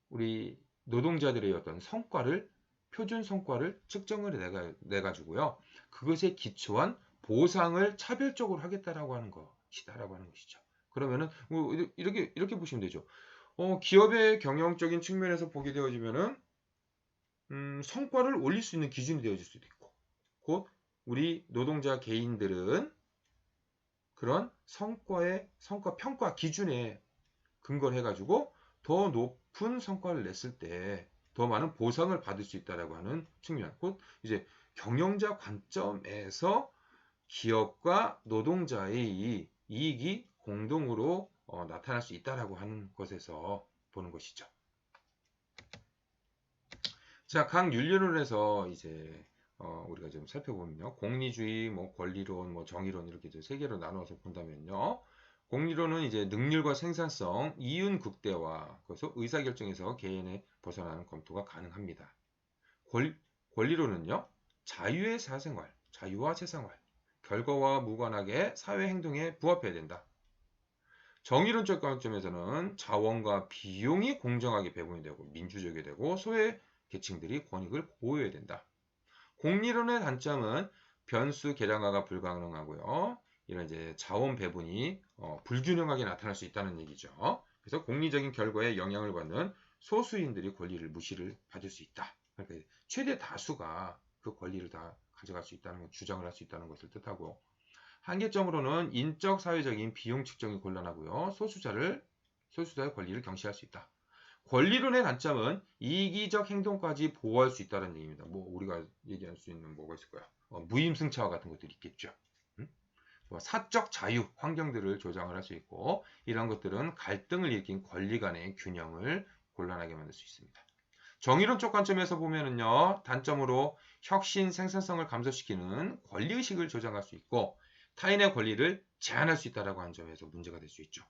S1: 우리 노동자들의 어떤 성과를 표준 성과를 측정을 내가지고요. 그것에 기초한 보상을 차별적으로 하겠다라고 하는 것이다라고 하는 것이죠. 그러면은 뭐 이렇게 보시면 되죠. 기업의 경영적인 측면에서 보게 되어지면은 성과를 올릴 수 있는 기준이 되어질 수도 있고, 곧 우리 노동자 개인들은 그런 성과 평가 기준에 근거를 해가지고 더 높은 성과를 냈을 때 더 많은 보상을 받을 수 있다라고 하는 측면. 곧 이제 경영자 관점에서 기업과 노동자의 이익이 공동으로 나타날 수 있다라고 하는 것에서 보는 것이죠. 자, 각 윤리론에서 이제 우리가 좀 살펴보면요. 공리주의, 뭐 권리론, 뭐 정의론 이렇게 이제 세 개로 나눠서 본다면요. 공리론은 이제 능률과 생산성, 이윤 극대화, 그래서 의사결정에서 개인의 벗어나는 검토가 가능합니다. 권리론은요. 자유의 사생활, 자유와 사생활, 결과와 무관하게 사회 행동에 부합해야 된다. 정의론적 관점에서는 자원과 비용이 공정하게 배분이 되고 민주적이 되고 소외 계층들이 권익을 보호해야 된다. 공리론의 단점은 변수 계량화가 불가능하고요. 이런 이제 자원 배분이 불균형하게 나타날 수 있다는 얘기죠. 그래서 공리적인 결과에 영향을 받는 소수인들이 권리를 무시를 받을 수 있다. 그러니까 최대 다수가 그 권리를 다 가져갈 수 있다는 것, 주장을 할 수 있다는 것을 뜻하고 한계점으로는 인적 사회적인 비용 측정이 곤란하고요. 소수자의 권리를 경시할 수 있다. 권리론의 단점은 이기적 행동까지 보호할 수 있다는 얘기입니다. 뭐 우리가 얘기할 수 있는 뭐가 있을까요? 무임승차와 같은 것들이 있겠죠. 뭐 사적 자유 환경들을 조장을 할 수 있고 이런 것들은 갈등을 일으킨 권리 간의 균형을 곤란하게 만들 수 있습니다. 정의론적 관점에서 보면은요, 단점으로 혁신 생산성을 감소시키는 권리의식을 조장할 수 있고 타인의 권리를 제한할 수 있다라고 하는 점에서 문제가 될 수 있죠.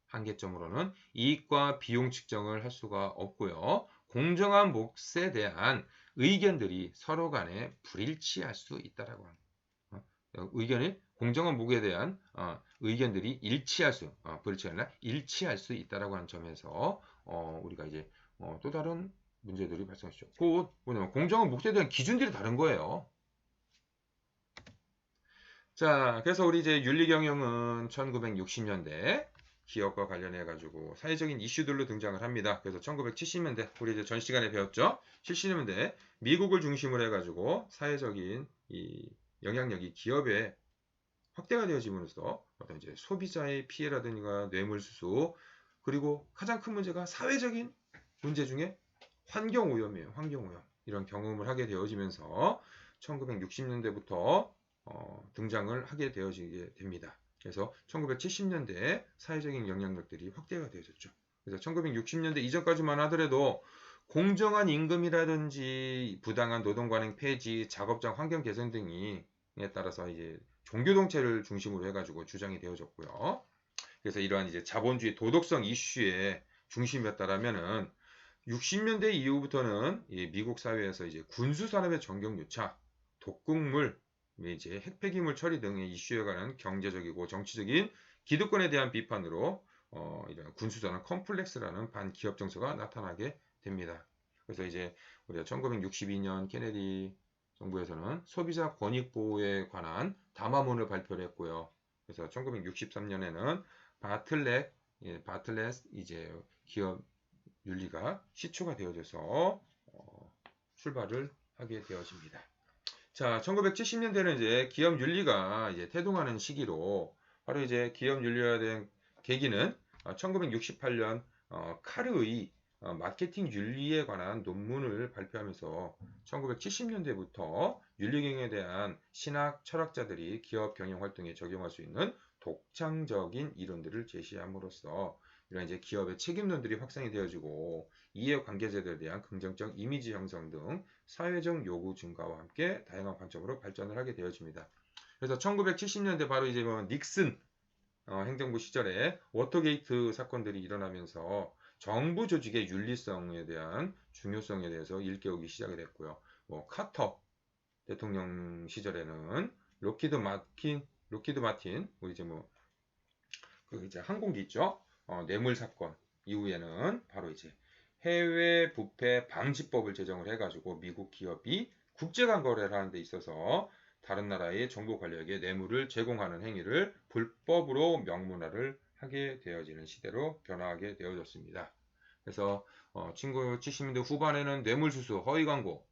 S1: 한계점으로는 이익과 비용 측정을 할 수가 없고요. 공정한 몫에 대한 의견들이 서로 간에 불일치할 수 있다라고 합니다. 의견이 공정한 무게에 대한 의견들이 불일치가 아니라 일치할 수 있다라고 하는 점에서 우리가 이제 또 다른 문제들이 발생했죠. 곧 뭐냐면 공정한 목적에 대한 기준들이 다른 거예요. 자, 그래서 우리 이제 윤리경영은 1960년대 기업과 관련해 가지고 사회적인 이슈들로 등장을 합니다. 그래서 1970년대 우리 이제 전 시간에 배웠죠. 70년대 미국을 중심으로 해 가지고 사회적인 이 영향력이 기업에 확대가 되어짐으로써 어떤 이제 소비자의 피해라든가 뇌물수수 그리고 가장 큰 문제가 사회적인 문제 중에 환경오염이에요. 환경오염. 이런 경험을 하게 되어지면서 1960년대부터 등장을 하게 되어지게 됩니다. 그래서 1970년대에 사회적인 영향력들이 확대가 되어졌죠. 그래서 1960년대 이전까지만 하더라도 공정한 임금이라든지 부당한 노동관행 폐지, 작업장 환경 개선 등에 따라서 이제 종교동체를 중심으로 해가지고 주장이 되어졌고요. 그래서 이러한 이제 자본주의 도덕성 이슈의 중심이었다라면은 60년대 이후부터는 미국 사회에서 이제 군수산업의 전경유착, 독극물, 이제 핵폐기물 처리 등의 이슈에 관한 경제적이고 정치적인 기득권에 대한 비판으로 이런 군수산업 컴플렉스라는 반기업 정서가 나타나게 됩니다. 그래서 이제 우리가 1962년 케네디 정부에서는 소비자 권익 보호에 관한 담화문을 발표를 했고요. 그래서 1963년에는 바틀렛 이제 기업 윤리가 시초가 되어져서 출발을 하게 되어집니다. 자, 1970년대는 이제 기업 윤리가 이제 태동하는 시기로 바로 이제 기업 윤리화에 대한 계기는 1968년 카르의 마케팅 윤리에 관한 논문을 발표하면서 1970년대부터 윤리경영에 대한 신학 철학자들이 기업 경영 활동에 적용할 수 있는 독창적인 이론들을 제시함으로써 이런 이제 기업의 책임론들이 확산이 되어지고 이해관계자들에 대한 긍정적 이미지 형성 등 사회적 요구 증가와 함께 다양한 관점으로 발전을 하게 되어집니다. 그래서 1970년대 바로 이제 닉슨 행정부 시절에 워터게이트 사건들이 일어나면서 정부 조직의 윤리성에 대한 중요성에 대해서 일깨우기 시작이 됐고요. 카터 대통령 시절에는 로키드 마틴, 우리 이제 그 이제 항공기 있죠? 뇌물 사건 이후에는 바로 이제 해외 부패 방지법을 제정을 해가지고 미국 기업이 국제간 거래를 하는 데 있어서 다른 나라의 정보 관리에게 뇌물을 제공하는 행위를 불법으로 명문화를 하게 되어지는 시대로 변화하게 되어졌습니다. 그래서 1970년대 후반에는 뇌물수수, 허위광고,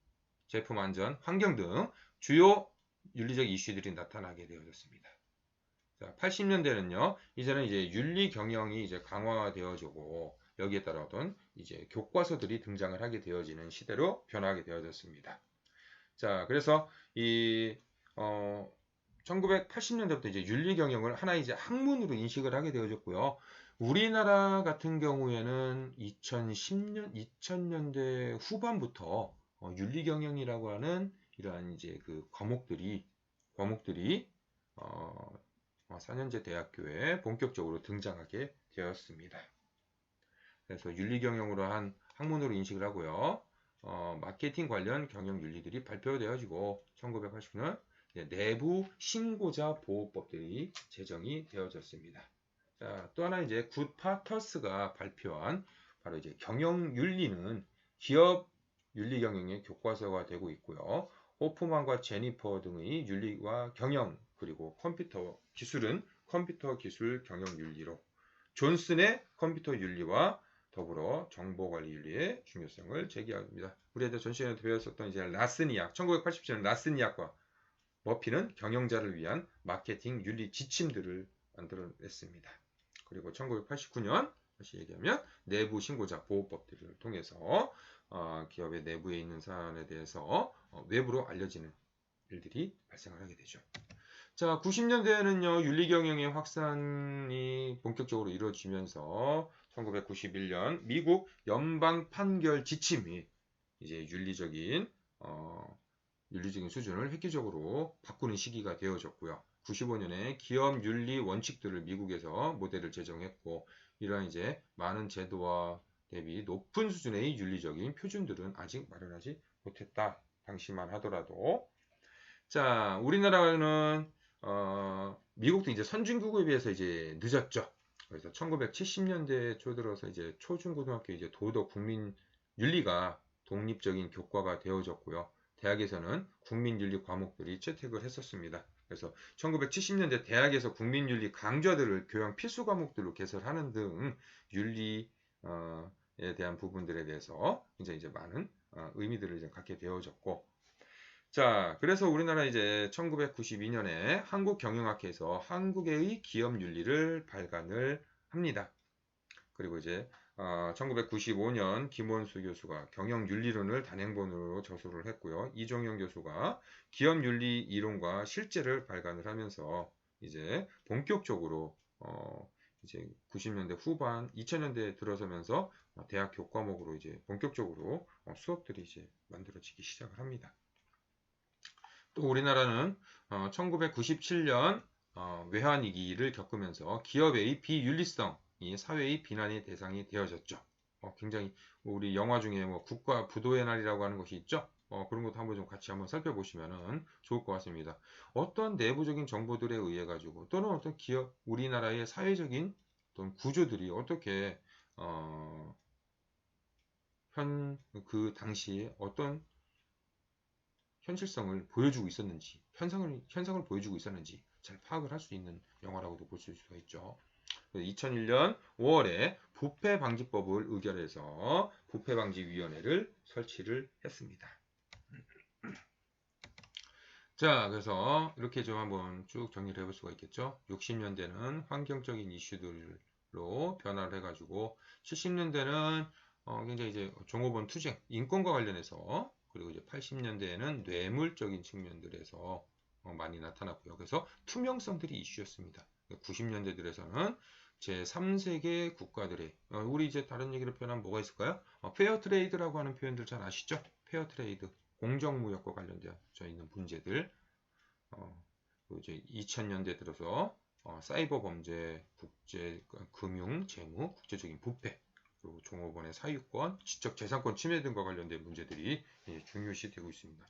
S1: 제품 안전, 환경 등 주요 윤리적 이슈들이 나타나게 되어졌습니다. 자, 80년대는요, 이제는 이제 윤리 경영이 이제 강화되어지고 여기에 따라 어떤 이제 교과서들이 등장을 하게 되어지는 시대로 변화하게 되어졌습니다. 자, 그래서 이 1980년대부터 이제 윤리 경영을 하나의 이제 학문으로 인식을 하게 되어졌고요. 우리나라 같은 경우에는 2000년대 후반부터 윤리 경영이라고 하는 이러한 이제 그 과목들이 4년제 대학교에 본격적으로 등장하게 되었습니다. 그래서 윤리경영으로 한 학문으로 인식을 하고요. 마케팅 관련 경영 윤리들이 발표되어지고 1989년 내부 신고자 보호법들이 제정이 되어졌습니다. 자, 또 하나 이제 굿 파터스가 발표한 바로 이제 경영 윤리는 기업 윤리 경영의 교과서가 되고 있고요. 호프만과 제니퍼 등의 윤리와 경영 그리고 컴퓨터 기술은 컴퓨터 기술 경영 윤리로 존슨의 컴퓨터 윤리와 더불어 정보관리 윤리의 중요성을 제기합니다. 우리가 전 시간에 배웠었던 이제 라스니악 1987년 라스니악과 머피는 경영자를 위한 마케팅 윤리 지침들을 만들어냈습니다. 그리고 1989년 다시 얘기하면 내부 신고자 보호법들을 통해서 기업의 내부에 있는 사안에 대해서 외부로 알려지는 일들이 발생을 하게 되죠. 자, 90년대에는요, 윤리경영의 확산이 본격적으로 이루어지면서 1991년 미국 연방 판결 지침이 이제 윤리적인 수준을 획기적으로 바꾸는 시기가 되어졌고요. 95년에 기업 윤리 원칙들을 미국에서 모델을 제정했고, 이러한 이제 많은 제도와 대비 높은 수준의 윤리적인 표준들은 아직 마련하지 못했다. 당시만 하더라도. 자, 우리나라는 미국도 이제 선진국에 비해서 이제 늦었죠. 그래서 1970년대 초 들어서 이제 초중고등학교 이제 도덕 국민 윤리가 독립적인 교과가 되어졌고요. 대학에서는 국민윤리 과목들이 채택을 했었습니다. 그래서 1970년대 대학에서 국민윤리 강좌들을 교양 필수 과목들로 개설하는 등 윤리에 대한 부분들에 대해서 이제 많은 의미들을 이제 갖게 되어졌고, 자, 그래서 우리나라 이제 1992년에 한국경영학회에서 한국의 기업윤리를 발간을 합니다. 그리고 이제 1995년 김원수 교수가 경영윤리론을 단행본으로 저술을 했고요. 이종영 교수가 기업윤리 이론과 실제를 발간을 하면서 이제 본격적으로 이제 90년대 후반, 2000년대에 들어서면서 대학 교과목으로 이제 본격적으로 수업들이 이제 만들어지기 시작을 합니다. 또 우리나라는 1997년 외환위기를 겪으면서 기업의 비윤리성이 사회의 비난의 대상이 되어졌죠. 굉장히 우리 영화 중에 뭐 국가 부도의 날이라고 하는 것이 있죠. 그런 것도 한번 좀 같이 한번 살펴보시면 좋을 것 같습니다. 어떤 내부적인 정보들에 의해 가지고 또는 어떤 기업 우리나라의 사회적인 어떤 구조들이 어떻게 그 당시에 어떤 현실성을 보여주고 있었는지, 현상을 보여주고 있었는지 잘 파악을 할 수 있는 영화라고도 볼 수가 있죠. 2001년 5월에 부패방지법을 의결해서 부패방지위원회를 설치를 했습니다. 자, 그래서 이렇게 좀 한번 쭉 정리를 해볼 수가 있겠죠. 60년대는 환경적인 이슈들로 변화를 해가지고 70년대는 굉장히 이제 종업원 투쟁, 인권과 관련해서, 그리고 이제 80년대에는 뇌물적인 측면들에서 많이 나타났고요. 그래서 투명성들이 이슈였습니다. 90년대 들에서는 제3세계 국가들의 우리 이제 다른 얘기를 표현하면 뭐가 있을까요? 페어 트레이드라고 하는 표현들 잘 아시죠? 페어 트레이드, 공정무역과 관련되어 있는 문제들. 이제 2000년대 들어서 사이버 범죄, 국제 금융, 재무, 국제적인 부패, 그리고 종업원의 사유권, 지적 재산권 침해 등과 관련된 문제들이 중요시되고 있습니다.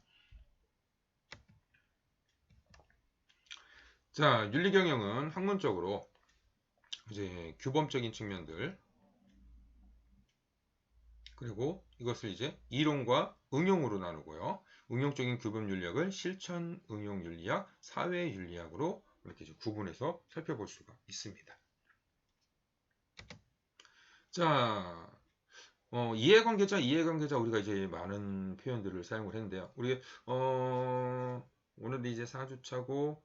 S1: 자, 윤리경영은 학문적으로 이제 규범적인 측면들, 그리고 이것을 이제 이론과 응용으로 나누고요. 응용적인 규범 윤리학을 실천 응용 윤리학, 사회 윤리학으로 이렇게 구분해서 살펴볼 수가 있습니다. 자, 이해관계자 우리가 이제 많은 표현들을 사용을 했는데요. 우리 오늘 이제 4주차고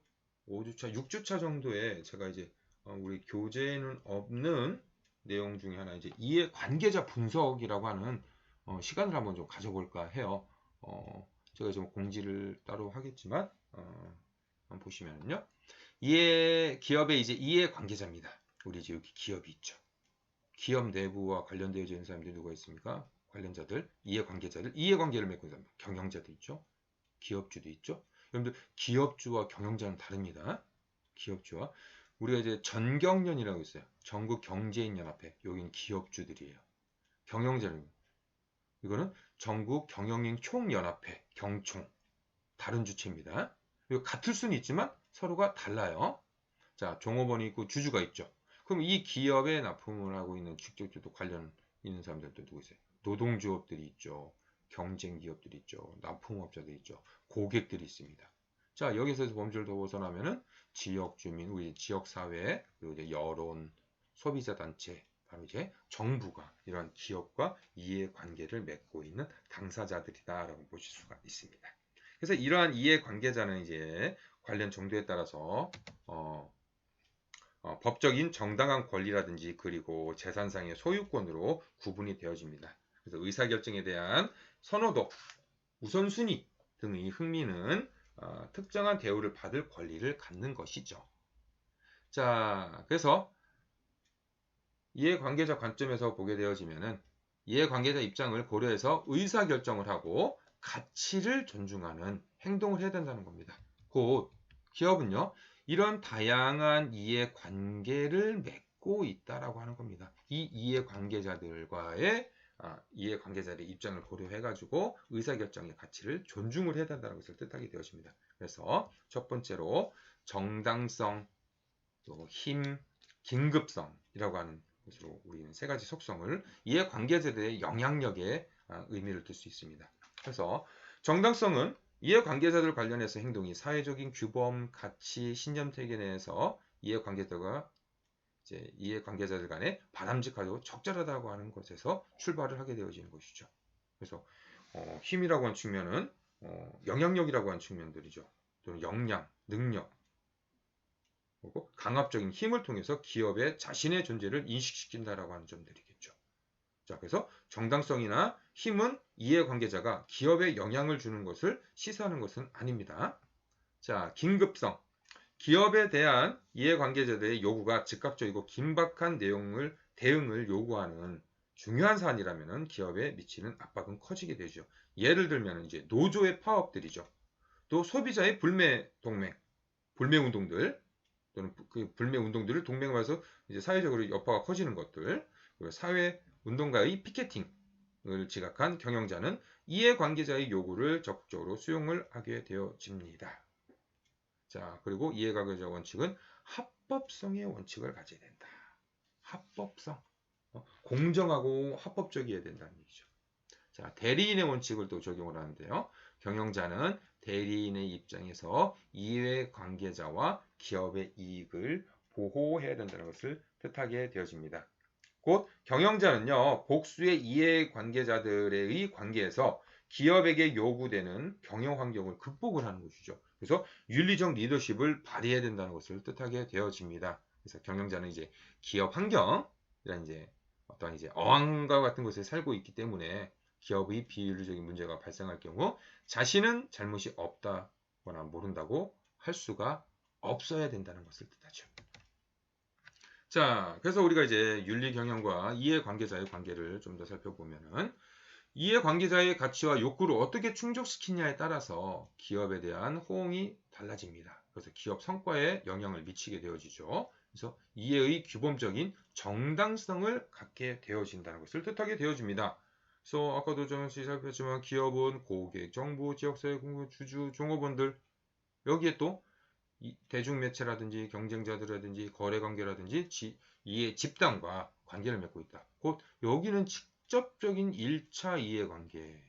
S1: 5주차, 6주차 정도에 제가 이제 우리 교재에는 없는 내용 중에 하나 이제 이해관계자 분석이라고 하는 시간을 한번 좀 가져볼까 해요. 제가 지금 공지를 따로 하겠지만 한번 보시면요. 기업의 이제 이해관계자입니다. 우리 이제 여기 기업이 있죠. 기업 내부와 관련되어 있는 사람들이 누가 있습니까? 관련자들, 이해관계자들, 이해관계를 맺고 있는 경영자도 있죠. 기업주도 있죠. 여러분들 기업주와 경영자는 다릅니다. 기업주와 우리가 이제 전경련이라고 있어요. 전국경제인연합회. 여기는 기업주들이에요. 경영자는 이거는 전국경영인 총연합회, 경총. 다른 주체입니다. 이거 같을 수는 있지만 서로가 달라요. 자, 종업원이 있고 주주가 있죠. 그럼 이 기업에 납품을 하고 있는 직접적으로 관련 있는 사람들도 누구 있어요? 노동조업들이 있죠. 경쟁 기업들이 있죠. 납품업자들이 있죠. 고객들이 있습니다. 자, 여기서 범주를 더 벗어나면은 지역 주민, 우리 지역 사회, 그리고 이제 여론, 소비자 단체, 바로 이제 정부가 이런 기업과 이해관계를 맺고 있는 당사자들이다라고 보실 수가 있습니다. 그래서 이러한 이해관계자는 이제 관련 정도에 따라서 법적인 정당한 권리라든지 그리고 재산상의 소유권으로 구분이 되어집니다. 그래서 의사결정에 대한 선호도, 우선순위 등의 흥미는 특정한 대우를 받을 권리를 갖는 것이죠. 자, 그래서 이해관계자 관점에서 보게 되어지면은 이해관계자 입장을 고려해서 의사결정을 하고 가치를 존중하는 행동을 해야 된다는 겁니다. 곧 기업은요, 이런 다양한 이해관계를 맺고 믿고 있다라고 하는 겁니다. 이 이해관계자들과의 이해관계자들의 입장을 고려해가지고 의사결정의 가치를 존중을 해야 된다는 것을 뜻하게 되어집니다. 그래서 첫 번째로 정당성, 또 힘, 긴급성이라고 하는 것으로 우리는 세 가지 속성을 이해관계자들의 영향력에 의미를 둘 수 있습니다. 그래서 정당성은 이해관계자들 관련해서 행동이 사회적인 규범, 가치, 신념체계 내에서 이해관계자들 간에 바람직하고 적절하다고 하는 것에서 출발을 하게 되어지는 것이죠. 그래서 힘이라고 하는 측면은 영향력이라고 하는 측면들이죠. 또는 역량, 능력, 그리고 강압적인 힘을 통해서 기업의 자신의 존재를 인식시킨다라고 하는 점들이겠죠. 자, 그래서 정당성이나 힘은 이해관계자가 기업에 영향을 주는 것을 시사하는 것은 아닙니다. 자, 긴급성. 기업에 대한 이해관계자들의 요구가 즉각적이고 긴박한 대응을 요구하는 중요한 사안이라면 기업에 미치는 압박은 커지게 되죠. 예를 들면 이제 노조의 파업들이죠. 또 소비자의 불매 운동들 또는 그 불매 운동들을 동맹을 해서 이제 사회적으로 여파가 커지는 것들, 그리고 사회 운동가의 피켓팅을 지각한 경영자는 이해관계자의 요구를 적극적으로 수용을 하게 되어집니다. 자, 그리고 이해관계자 원칙은 합법성의 원칙을 가져야 된다. 합법성. 공정하고 합법적이어야 된다는 얘기죠. 자, 대리인의 원칙을 또 적용을 하는데요. 경영자는 대리인의 입장에서 이해관계자와 기업의 이익을 보호해야 된다는 것을 뜻하게 되어집니다. 곧 경영자는요, 복수의 이해관계자들의 관계에서 기업에게 요구되는 경영 환경을 극복을 하는 것이죠. 그래서 윤리적 리더십을 발휘해야 된다는 것을 뜻하게 되어집니다. 그래서 경영자는 이제 기업 환경, 이런 이제 어떤 이제 어항과 같은 곳에 살고 있기 때문에 기업의 비윤리적인 문제가 발생할 경우 자신은 잘못이 없다거나 모른다고 할 수가 없어야 된다는 것을 뜻하죠. 자, 그래서 우리가 이제 윤리 경영과 이해관계자의 관계를 좀 더 살펴보면은 이해관계자의 가치와 욕구를 어떻게 충족시키냐에 따라서 기업에 대한 호응이 달라집니다. 그래서 기업 성과에 영향을 미치게 되어지죠. 그래서 이해의 규범적인 정당성을 갖게 되어진다는 것을 뜻하게 되어집니다. 그래서 아까도 잠시 살폈지만 기업은 고객, 정부, 지역사회, 공급, 주주, 종업원들 여기에 또 대중매체라든지 경쟁자들이라든지 거래관계라든지 이해 집단과 관계를 맺고 있다. 곧 여기는 직접적인 1차 이해관계,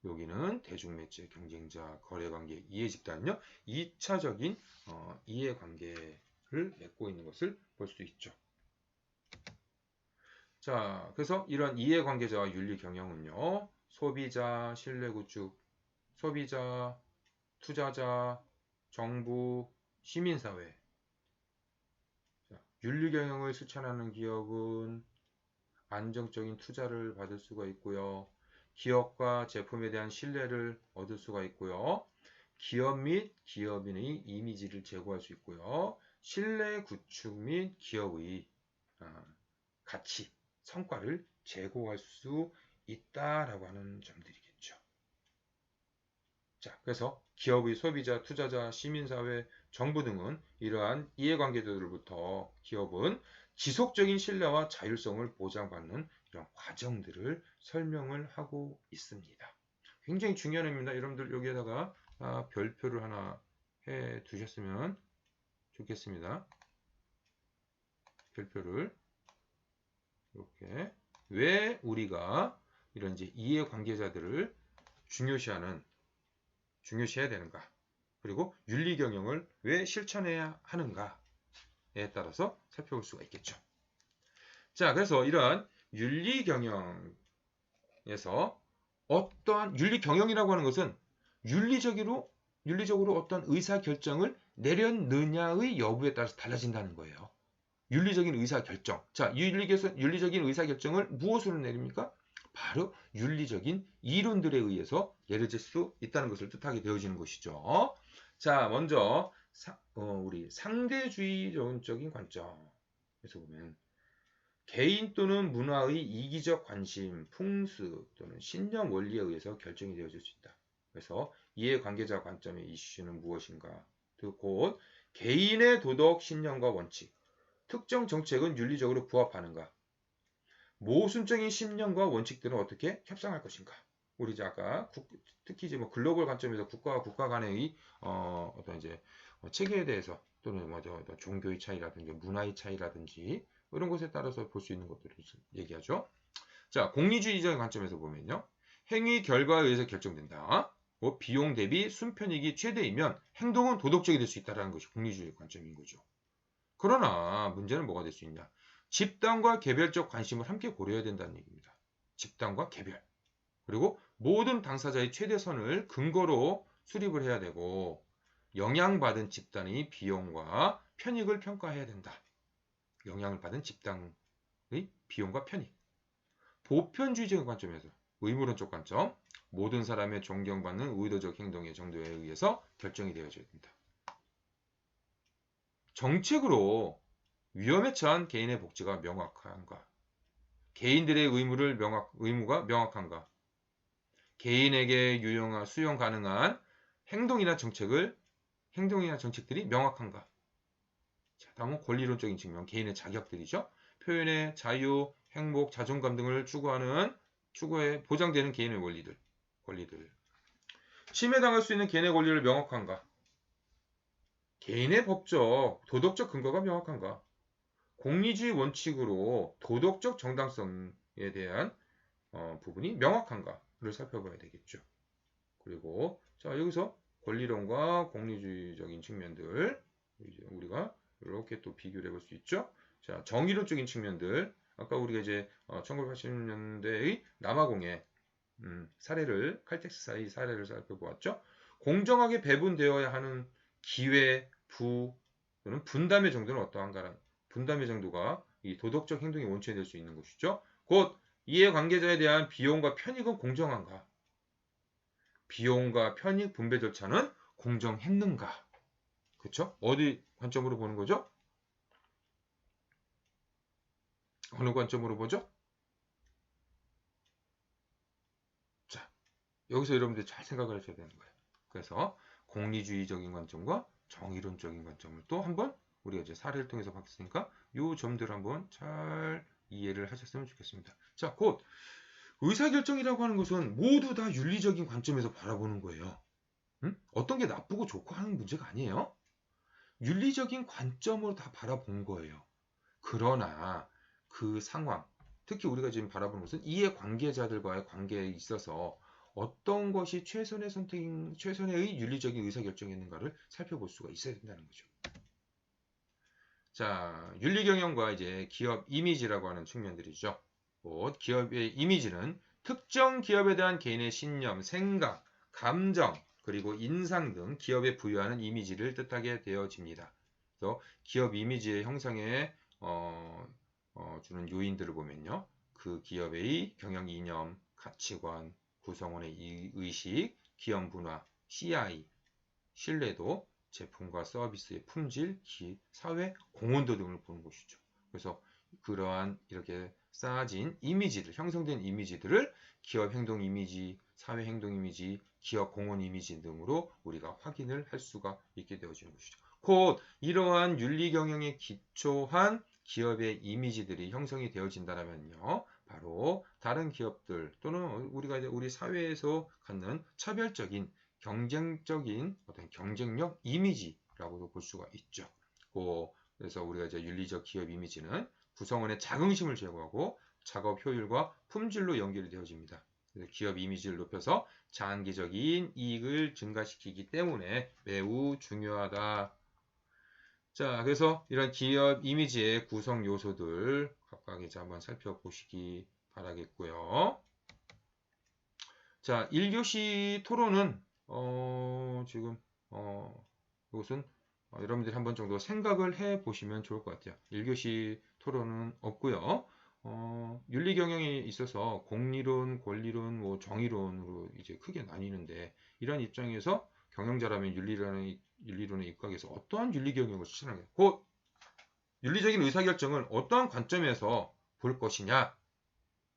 S1: 여기는 대중매체, 경쟁자, 거래관계, 이해집단은요 2차적인 이해관계를 맺고 있는 것을 볼 수 있죠. 자, 그래서 이런 이해관계자와 윤리경영은요 소비자, 신뢰구축, 소비자, 투자자, 정부, 시민사회. 윤리경영을 실천하는 기업은 안정적인 투자를 받을 수가 있고요. 기업과 제품에 대한 신뢰를 얻을 수가 있고요. 기업 및 기업인의 이미지를 제고할 수 있고요. 신뢰 구축 및 기업의 가치, 성과를 제고할 수 있다라고 하는 점들이겠죠. 자, 그래서 기업의 소비자, 투자자, 시민사회, 정부 등은 이러한 이해관계자들로부터 기업은 지속적인 신뢰와 자율성을 보장받는 이런 과정들을 설명을 하고 있습니다. 굉장히 중요한 의미입니다. 여러분들 여기에다가 별표를 하나 해 두셨으면 좋겠습니다. 별표를 이렇게 왜 우리가 이런 이제 이해관계자들을 중요시해야 되는가? 그리고 윤리경영을 왜 실천해야 하는가에 따라서 살펴볼 수가 있겠죠. 자, 그래서 이러한 윤리경영에서 어떠한 윤리경영이라고 하는 것은 윤리적으로 어떤 의사결정을 내렸느냐의 여부에 따라서 달라진다는 거예요. 윤리적인 의사결정. 자, 윤리적인 의사결정을 무엇으로 내립니까? 바로 윤리적인 이론들에 의해서 내려질 수 있다는 것을 뜻하게 되어지는 것이죠. 자, 먼저 우리 상대주의적인 관점에서 보면 개인 또는 문화의 이기적 관심, 풍습 또는 신념 원리에 의해서 결정이 되어질 수 있다. 그래서 이해관계자 관점의 이슈는 무엇인가? 곧 개인의 도덕 신념과 원칙, 특정 정책은 윤리적으로 부합하는가? 모순적인 신념과 원칙들은 어떻게 협상할 것인가? 우리 이제 아까 특히 이제 뭐 글로벌 관점에서 국가와 국가 간의 어떤 이제 체계에 대해서 또는 뭐 종교의 차이라든지 문화의 차이라든지 이런 것에 따라서 볼 수 있는 것들을 얘기하죠. 자, 공리주의적인 관점에서 보면요. 행위 결과에 의해서 결정된다. 뭐 비용 대비 순편익이 최대이면 행동은 도덕적이 될 수 있다는 것이 공리주의 관점인 거죠. 그러나 문제는 뭐가 될 수 있냐? 집단과 개별적 관심을 함께 고려해야 된다는 얘기입니다. 집단과 개별. 그리고 모든 당사자의 최대선을 근거로 수립을 해야 되고 영향받은 집단의 비용과 편익을 평가해야 된다. 영향을 받은 집단의 비용과 편익. 보편주의적인 관점에서 의무론적 관점. 모든 사람의 존경받는 의도적 행동의 정도에 의해서 결정이 되어져야 된다. 정책으로 위험에 처한 개인의 복지가 명확한가? 개인들의 의무가 명확한가? 개인에게 수용 가능한 행동이나 정책들이 명확한가? 자, 다음은 권리론적인 측면, 개인의 자격들이죠. 표현의 자유, 행복, 자존감 등을 추구에 보장되는 개인의 권리들. 침해당할 수 있는 개인의 권리를 명확한가? 개인의 법적, 도덕적 근거가 명확한가? 공리주의 원칙으로 도덕적 정당성에 대한 부분이 명확한가를 살펴봐야 되겠죠. 그리고 자 여기서 권리론과 공리주의적인 측면들 우리가 이렇게 또 비교를 해볼 수 있죠. 자 정의론적인 측면들 아까 우리가 이제 1980년대의 남아공의 칼텍스 사례를 살펴보았죠. 공정하게 배분되어야 하는 기회, 또는 분담의 정도는 어떠한가라는 분담의 정도가 이 도덕적 행동의 원천이 될 수 있는 것이죠. 곧 이해관계자에 대한 비용과 편익은 공정한가? 비용과 편익 분배 절차는 공정했는가? 그렇죠? 어디 관점으로 보는 거죠? 어느 관점으로 보죠? 자, 여기서 여러분들 잘 생각을 하셔야 되는 거예요. 그래서 공리주의적인 관점과 정의론적인 관점을 또 한번 우리가 이제 사례를 통해서 봤으니까 이 점들 한번 잘 이해를 하셨으면 좋겠습니다. 자, 곧 의사결정이라고 하는 것은 모두 다 윤리적인 관점에서 바라보는 거예요. 어떤 게 나쁘고 좋고 하는 문제가 아니에요. 윤리적인 관점으로 다 바라본 거예요. 그러나 그 상황, 특히 우리가 지금 바라보는 것은 이해관계자들과의 관계에 있어서 어떤 것이 최선의 윤리적인 의사결정이었는가를 살펴볼 수가 있어야 된다는 거죠. 자, 윤리경영과 이제 기업 이미지라고 하는 측면들이죠. 기업의 이미지는 특정 기업에 대한 개인의 신념, 생각, 감정, 그리고 인상 등 기업에 부여하는 이미지를 뜻하게 되어집니다. 그래서 기업 이미지의 형성에 주는 요인들을 보면요. 그 기업의 경영 이념, 가치관, 구성원의 의식, 기업 문화, CI, 신뢰도, 제품과 서비스의 품질, 사회 공헌도 등을 보는 것이죠. 그래서 그러한 이렇게 쌓아진 형성된 이미지들을 기업 행동 이미지, 사회 행동 이미지, 기업 공헌 이미지 등으로 우리가 확인을 할 수가 있게 되어지는 것이죠. 곧 이러한 윤리 경영에 기초한 기업의 이미지들이 형성이 되어진다면요. 바로 다른 기업들 또는 우리가 이제 우리 사회에서 갖는 차별적인 경쟁적인 어떤 경쟁력 이미지라고도 볼 수가 있죠. 그래서 우리가 이제 윤리적 기업 이미지는 구성원의 자긍심을 제고하고 작업 효율과 품질로 연결이 되어집니다. 그래서 기업 이미지를 높여서 장기적인 이익을 증가시키기 때문에 매우 중요하다. 자, 그래서 이런 기업 이미지의 구성 요소들 각각 이제 한번 살펴보시기 바라겠고요. 자, 1교시 토론은 지금 이것은 여러분들이 한번 정도 생각을 해 보시면 좋을 것 같아요. 1교시 토론은 없고요. 윤리 경영에 있어서 공리론, 권리론, 정의론으로 이제 크게 나뉘는데 이런 입장에서 경영자라면 윤리론에 입각해서 어떠한 윤리 경영을 추천하겠냐? 곧 윤리적인 의사결정을 어떠한 관점에서 볼 것이냐,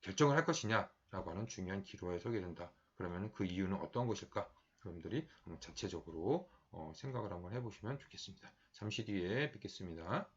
S1: 결정을 할 것이냐라고 하는 중요한 기로에 서게 된다. 그러면 그 이유는 어떤 것일까? 여러분들이 자체적으로 생각을 한번 해보시면 좋겠습니다. 잠시 뒤에 뵙겠습니다.